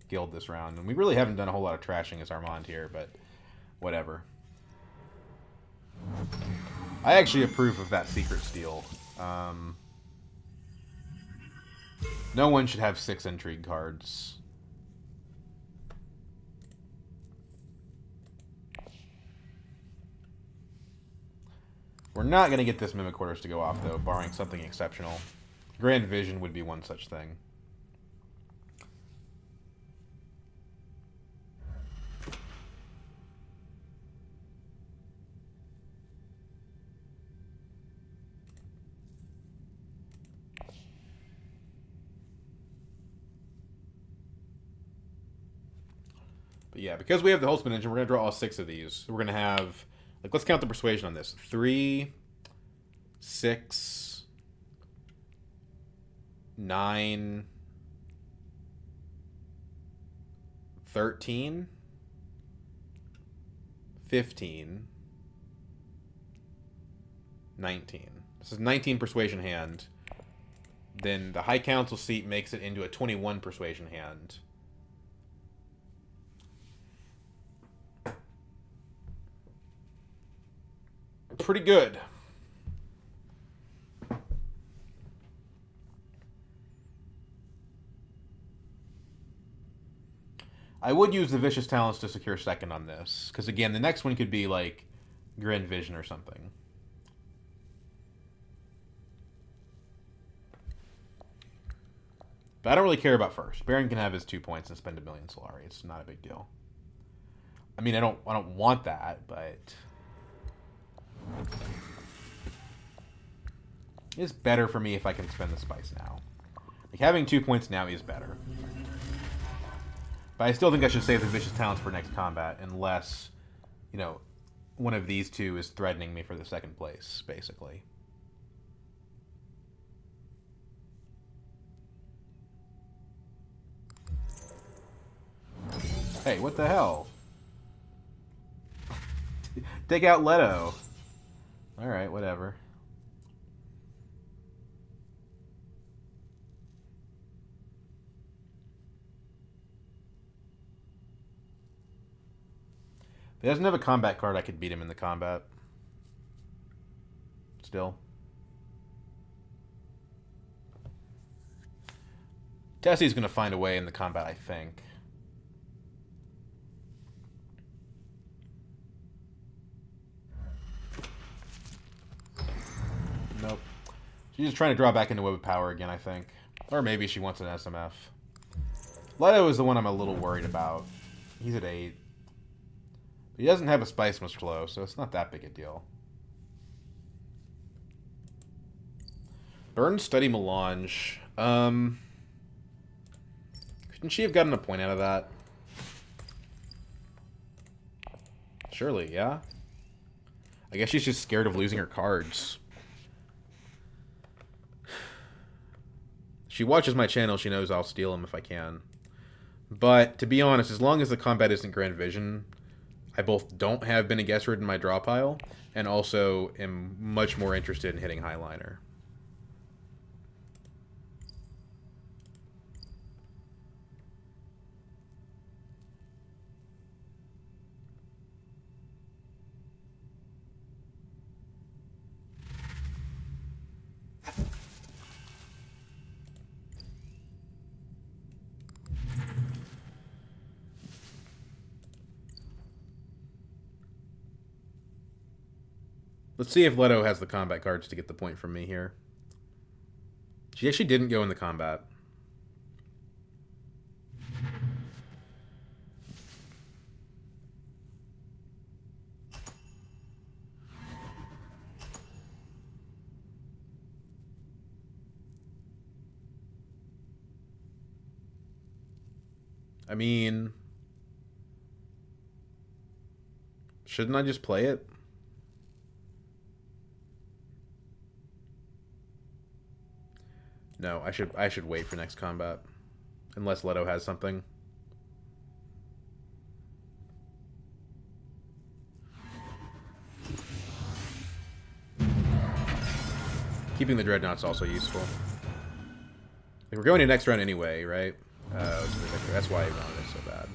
Guild this round, and we really haven't done a whole lot of trashing as Armand here, but whatever. I actually approve of that secret steal. No one should have 6 intrigue cards. We're not going to get this Mimic Quarters to go off, though, barring something exceptional. Grand Vision would be one such thing. But yeah, because we have the Holtzman engine, we're going to draw all 6 of these. We're going to have... Like, let's count the persuasion on this. 3, 6, 9, 13, 15, 19. This is 19 persuasion hand. Then the High Council seat makes it into a 21 persuasion hand. Pretty good. I would use the Vicious Talents to secure second on this, because again, the next one could be like Grand Vision or something. But I don't really care about first. Baron can have his 2 points and spend 1,000,000 Solari. It's not a big deal. I mean, I don't want that, but it's better for me if I can spend the spice now. Like, having 2 points now is better. But I still think I should save the Vicious Talents for next combat, unless, you know, one of these two is threatening me for the second place, basically. Hey, what the hell? Take out Leto. Alright, whatever. If he doesn't have a combat card, I could beat him in the combat. Still. Tessie's going to find a way in the combat, I think. Nope. She's just trying to draw back into Web of Power again, I think. Or maybe she wants an SMF. Leto is the one I'm a little worried about. He's at 8. He doesn't have a Spice Mist Flow, so it's not that big a deal. Burn, Study, Melange. Shouldn't she have gotten a point out of that? Surely, yeah? I guess she's just scared of losing her cards. She watches my channel, she knows I'll steal them if I can. But, to be honest, as long as the combat isn't Grand Vision, I both don't have Bene Gesserit in my draw pile, and also am much more interested in hitting Highliner. Let's see if Leto has the combat cards to get the point from me here. She actually didn't go in the combat. I mean, shouldn't I just play it? No, I should wait for next combat. Unless Leto has something. Keeping the Dreadnought's also useful. Like, we're going to next round anyway, right? That's why I wanted it so bad.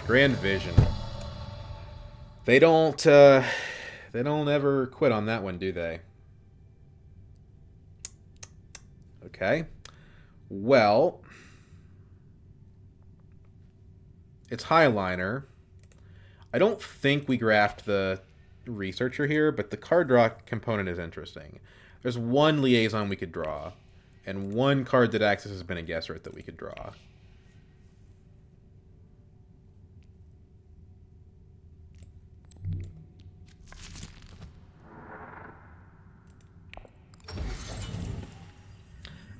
Grand Vision. They don't ever quit on that one, do they? Okay. Well, it's Highliner. I don't think we graphed the Researcher here, but the card draw component is interesting. There's one liaison we could draw, and one card that accesses Bene Gesserit that we could draw.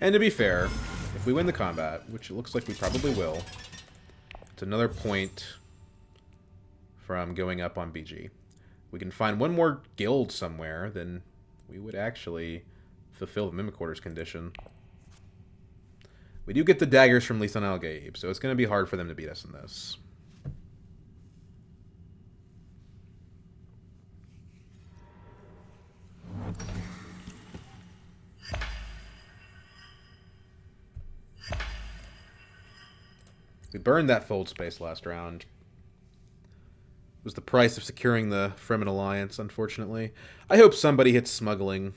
And to be fair, if we win the combat, which it looks like we probably will, it's another point from going up on BG. We can find one more guild somewhere, then we would actually fulfill the Mimic Quarters condition. We do get the daggers from Lisan Al Gaib, so it's going to be hard for them to beat us in this. We burned that fold space last round. It was the price of securing the Fremen Alliance, unfortunately. I hope somebody hits smuggling.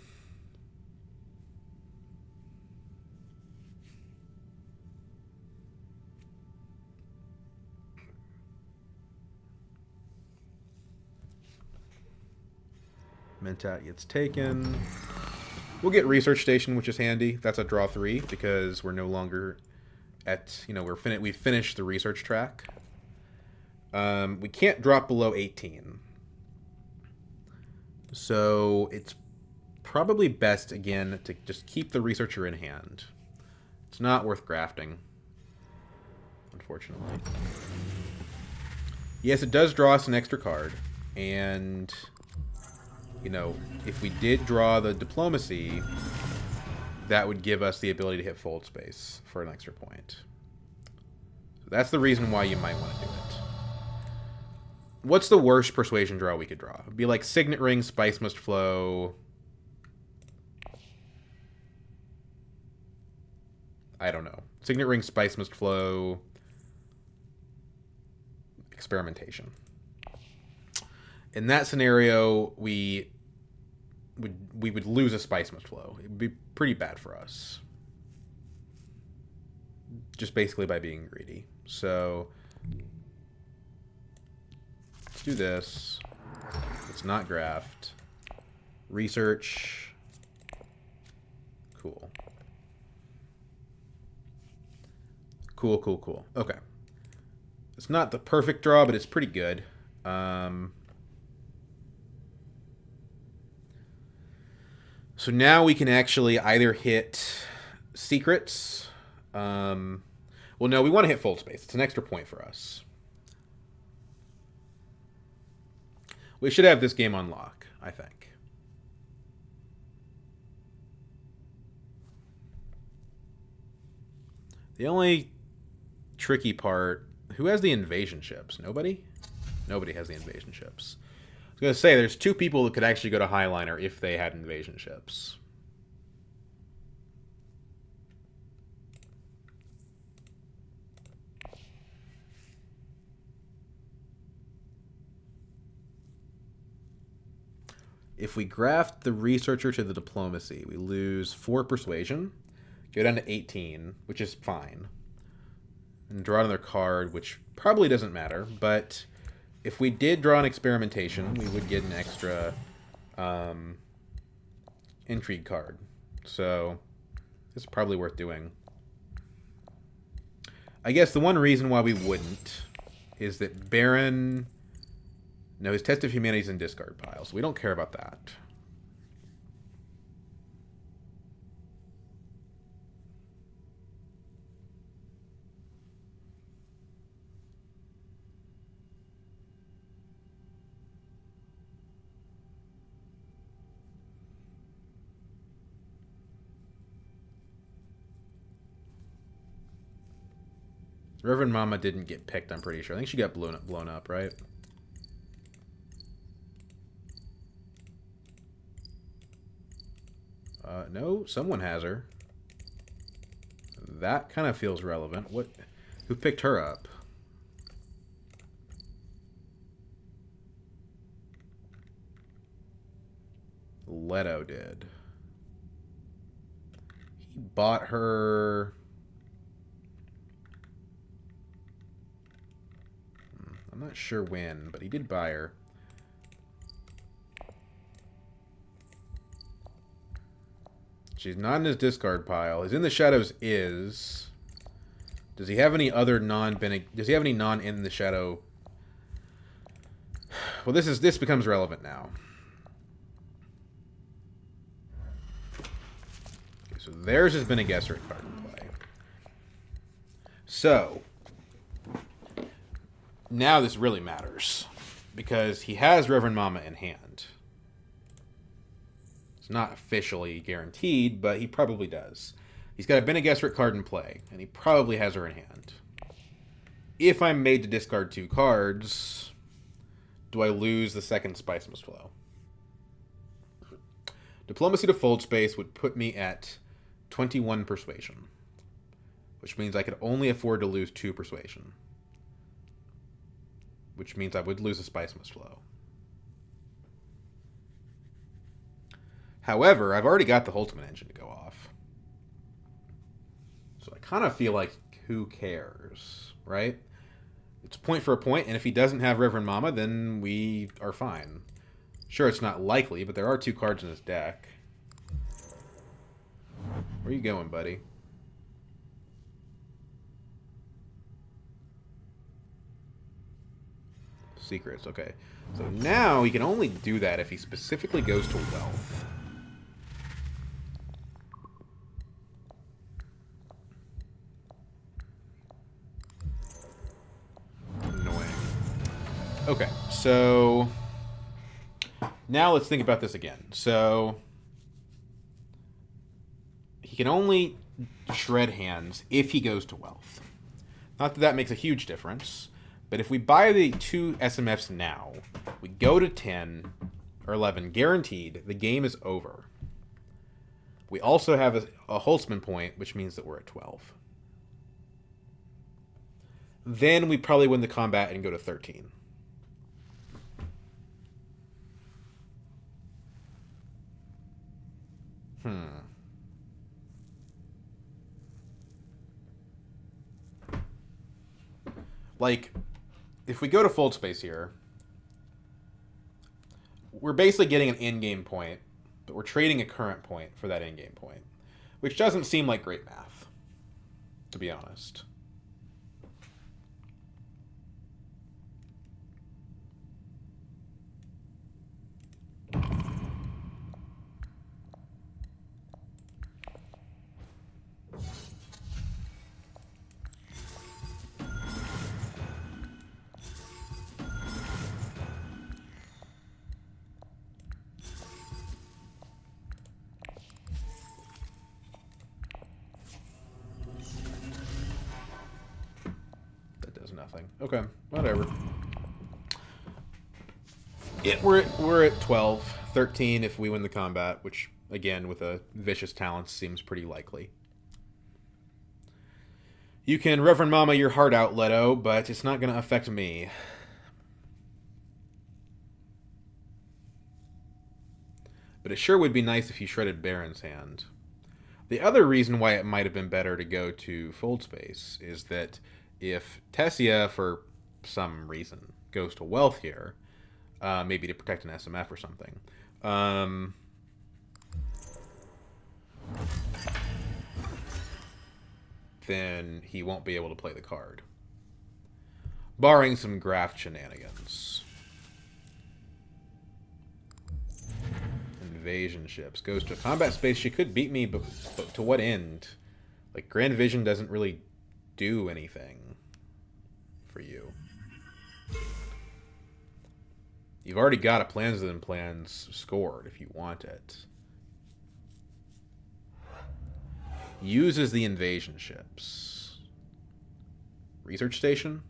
Mentat gets taken. We'll get Research Station, which is handy. That's a draw 3 because we're no longer at, we've finished the research track. We can't drop below 18. So it's probably best, again, to just keep the Researcher in hand. It's not worth grafting, unfortunately. Yes, it does draw us an extra card. And, if we did draw the Diplomacy, that would give us the ability to hit Fold Space for an extra point. So that's the reason why you might want to do it. What's the worst Persuasion draw we could draw? It'd be like Signet Ring, Spice Must Flow. I don't know. Signet Ring, Spice Must Flow. Experimentation. In that scenario, we would lose a Spice Must Flow. It would be pretty bad for us. Just basically by being greedy. So let's do this. Let's not graft. Research. Cool. Cool. Okay. It's not the perfect draw, but it's pretty good. So now we can actually either hit secrets. Well, no, we want to hit Fold Space. It's an extra point for us. We should have this game on lock, I think. The only tricky part... Who has the invasion ships? Nobody? Nobody has the invasion ships. I was going to say, there's 2 people that could actually go to Highliner if they had invasion ships. If we graft the Researcher to the Diplomacy, we lose 4 Persuasion, go down to 18, which is fine, and draw another card, which probably doesn't matter, but if we did draw an Experimentation, we would get an extra Intrigue card. So this is probably worth doing. I guess the one reason why we wouldn't is that Baron... No, his Test of Humanity is in discard pile, so we don't care about that. Reverend Mama didn't get picked, I'm pretty sure. I think she got blown up, right? No, someone has her. That kind of feels relevant. Who picked her up? Leto did. He bought her... I'm not sure when, but he did buy her. She's not in his discard pile. His In the Shadows is... Does he have any other Does he have any non-In the Shadow... Well, this becomes relevant now. Okay, so there's his Bene Gesserit card in play. So... Now this really matters. Because he has Reverend Mama in hand. It's not officially guaranteed, but he probably does. He's got a Bene Gesserit card in play, and he probably has her in hand. If I'm made to discard 2 cards, do I lose the second Spice Must Flow? Diplomacy to Fold Space would put me at 21 Persuasion, which means I could only afford to lose 2 Persuasion, which means I would lose a Spice Must Flow. However, I've already got the Holtzman engine to go off. So I kind of feel like, who cares, right? It's point for a point, and if he doesn't have Reverend Mama, then we are fine. Sure, it's not likely, but there are 2 cards in his deck. Where you going, buddy? Secrets, okay. So now he can only do that if he specifically goes to Wealth. Annoying. Okay, so now let's think about this again. So he can only shred hands if he goes to Wealth. Not that that makes a huge difference, but if we buy the 2 SMFs now, we go to 10 or 11, guaranteed, the game is over. We also have a Holtzman point, which means that we're at 12. Then we probably win the combat and go to 13. Like, if we go to Fold Space here, we're basically getting an in-game point, but we're trading a current point for that in-game point, which doesn't seem like great math, to be honest. Nothing. Okay, whatever. We're at 12, 13 if we win the combat, which again with a vicious talent seems pretty likely. You can Reverend Mama your heart out, Leto, but it's not going to affect me. But it sure would be nice if you shredded Baron's hand. The other reason why it might have been better to go to Fold Space is that if Tessia, for some reason, goes to Wealth here, maybe to protect an SMF or something, then he won't be able to play the card. Barring some graft shenanigans. Invasion ships. Goes to a combat space. She could beat me, but to what end? Like, Grand Vision doesn't really do anything for you. You've already got a Plans Within Plans scored if you want it. Uses the invasion ships. Research station?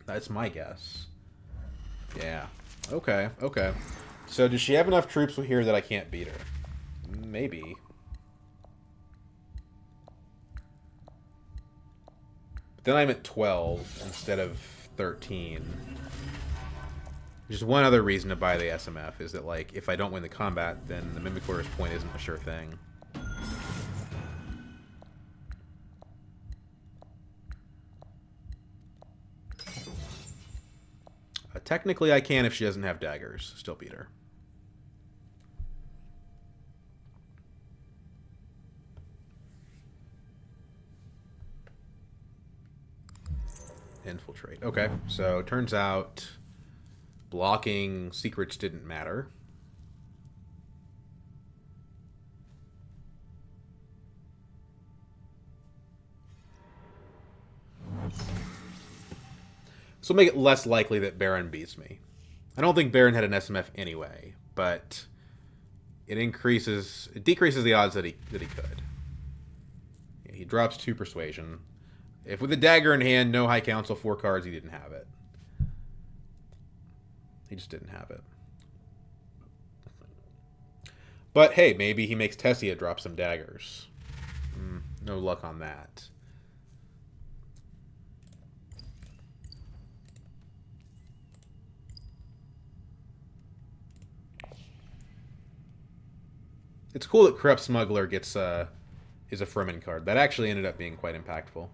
That's my guess. Yeah. Okay, okay. So does she have enough troops here that I can't beat her? Maybe. But then I'm at 12 instead of 13. Just one other reason to buy the SMF is that, like, if I don't win the combat, then the Mimic Quarters point isn't a sure thing. Technically, I can if she doesn't have daggers. Still beat her. Infiltrate. Okay, so turns out blocking secrets didn't matter. So make it less likely that Baron beats me. I don't think Baron had an SMF anyway, but it decreases the odds that he could. Yeah, he drops 2 persuasion. If with a dagger in hand, no high council, 4 cards, he didn't have it. He just didn't have it. But hey, maybe he makes Tessia drop some daggers. No luck on that. It's cool that Corrupt Smuggler gets is a Fremen card. That actually ended up being quite impactful.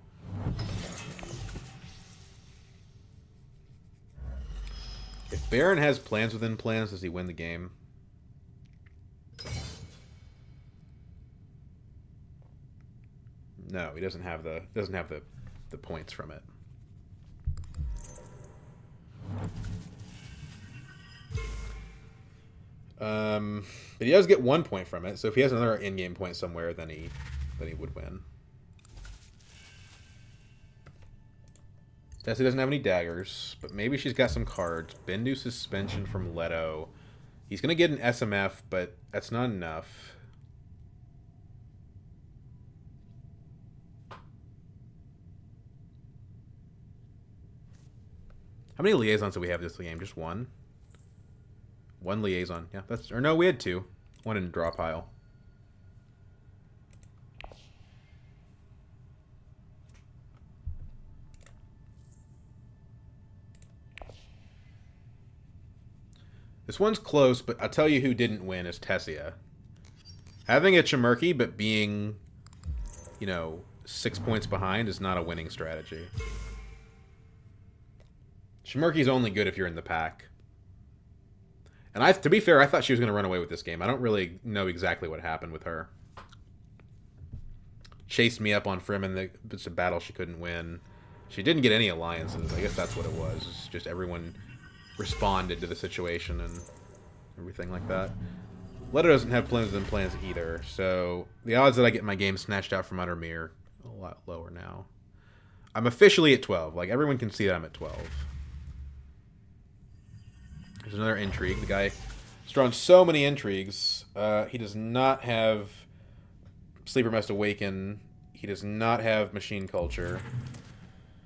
If Baron has plans within plans, does he win the game? No, he doesn't have the points from it. But he does get 1 point from it, so if he has another in-game point somewhere, then he would win. Tessie doesn't have any daggers, but maybe she's got some cards. Bendu Suspension from Leto. He's going to get an SMF, but that's not enough. How many liaisons do we have this game? Just one? One liaison. Yeah, that's... Or no, we had 2. One in the draw pile. This one's close, but I'll tell you who didn't win is Tessia. Having a Chimerki, but being, 6 points behind is not a winning strategy. Chimerki's only good if you're in the pack. And to be fair, I thought she was going to run away with this game. I don't really know exactly what happened with her. Chased me up on Fremen. It's a battle she couldn't win. She didn't get any alliances. I guess that's what it was. It's just everyone responded to the situation and everything like that. Leto doesn't have plans within plans either, so the odds that I get my game snatched out from under me are a lot lower now. I'm officially at 12. Like, everyone can see that I'm at 12. There's another intrigue. The guy has drawn so many intrigues. He does not have Sleeper Must Awaken. He does not have Machine Culture.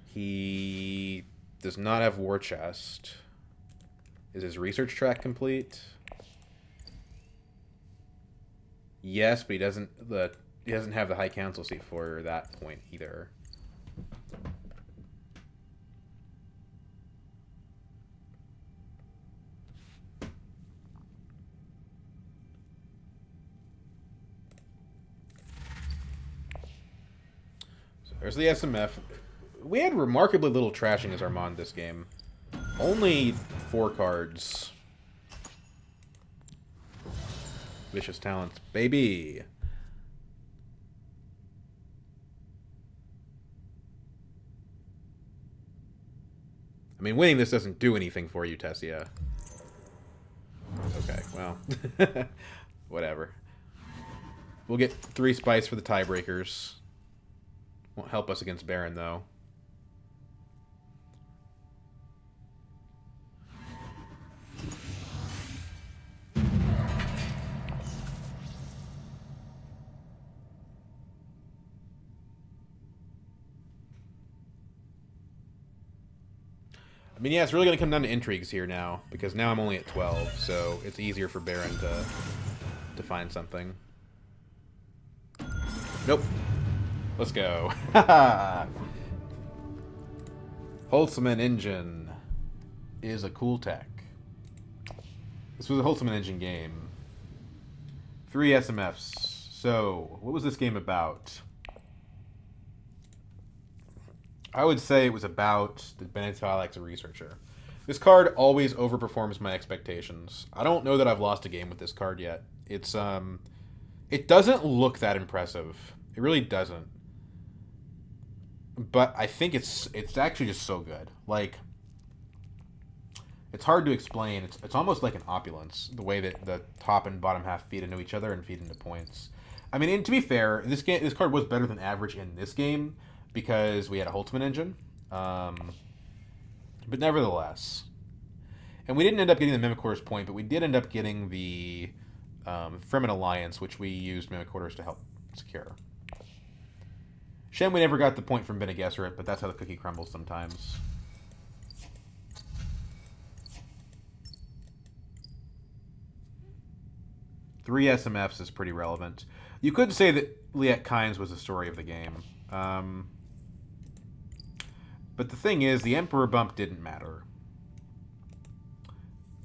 He does not have War Chest. Is his research track complete? Yes, but he doesn't have the High Council seat for that point either. So there's the SMF. We had remarkably little trashing as Armand this game. Only 4 cards. Vicious Talents, baby. I mean, winning this doesn't do anything for you, Tessia. Okay, well. Whatever. We'll get 3 spice for the tiebreakers. Won't help us against Baron, though. I mean, yeah, it's really going to come down to intrigues here now, because now I'm only at 12, so it's easier for Baron to find something. Nope. Let's go. Holtzman engine is a cool tech. This was a Holtzman engine game. 3 SMFs. So, what was this game about? I would say it was about the Benetalex researcher. This card always overperforms my expectations. I don't know that I've lost a game with this card yet. It's it doesn't look that impressive. It really doesn't. But I think it's actually just so good. Like, it's hard to explain. It's almost like an opulence, the way that the top and bottom half feed into each other and feed into points. I mean, and to be fair, this card was better than average in this game because we had a Holtzman engine. But nevertheless, and we didn't end up getting the Mimicor's point, but we did end up getting the Fremen Alliance, which we used Mimicorders to help secure. Shame we never got the point from Bene Gesserit, but that's how the cookie crumbles sometimes. Three SMFs is pretty relevant. You could say that Liet Kynes was the story of the game. But the thing is, the Emperor bump didn't matter.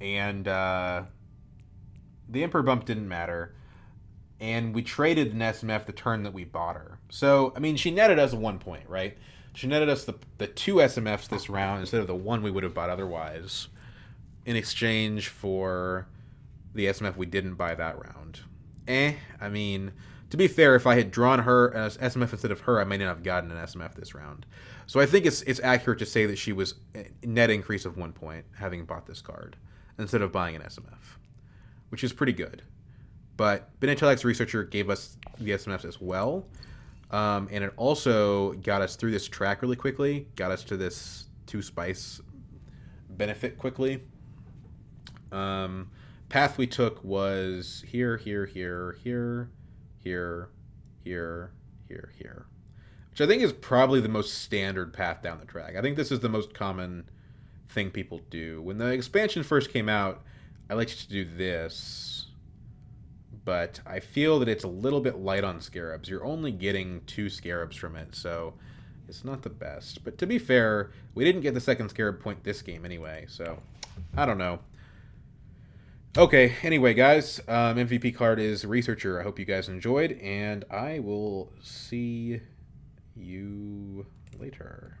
And the Emperor bump didn't matter. And we traded an SMF the turn that we bought her. So, I mean, she netted us 1 point, right? She netted us the 2 SMFs this round instead of the 1 we would have bought otherwise, in exchange for the SMF we didn't buy that round. I mean, to be fair, if I had drawn her as SMF instead of her, I may not have gotten an SMF this round. So I think it's accurate to say that she was a net increase of 1 point, having bought this card, instead of buying an SMF, which is pretty good. But Benetalex Researcher gave us the SMFs as well, and it also got us through this track really quickly, got us to this 2 spice benefit quickly. Path we took was here, here, here, here, here, here, here, here, which I think is probably the most standard path down the track. I think this is the most common thing people do. When the expansion first came out, I liked to do this, but I feel that it's a little bit light on scarabs. You're only getting 2 scarabs from it, so it's not the best. But to be fair, we didn't get the second scarab point this game anyway, so I don't know. Okay, anyway, guys, MVP card is Researcher. I hope you guys enjoyed, and I will see you later.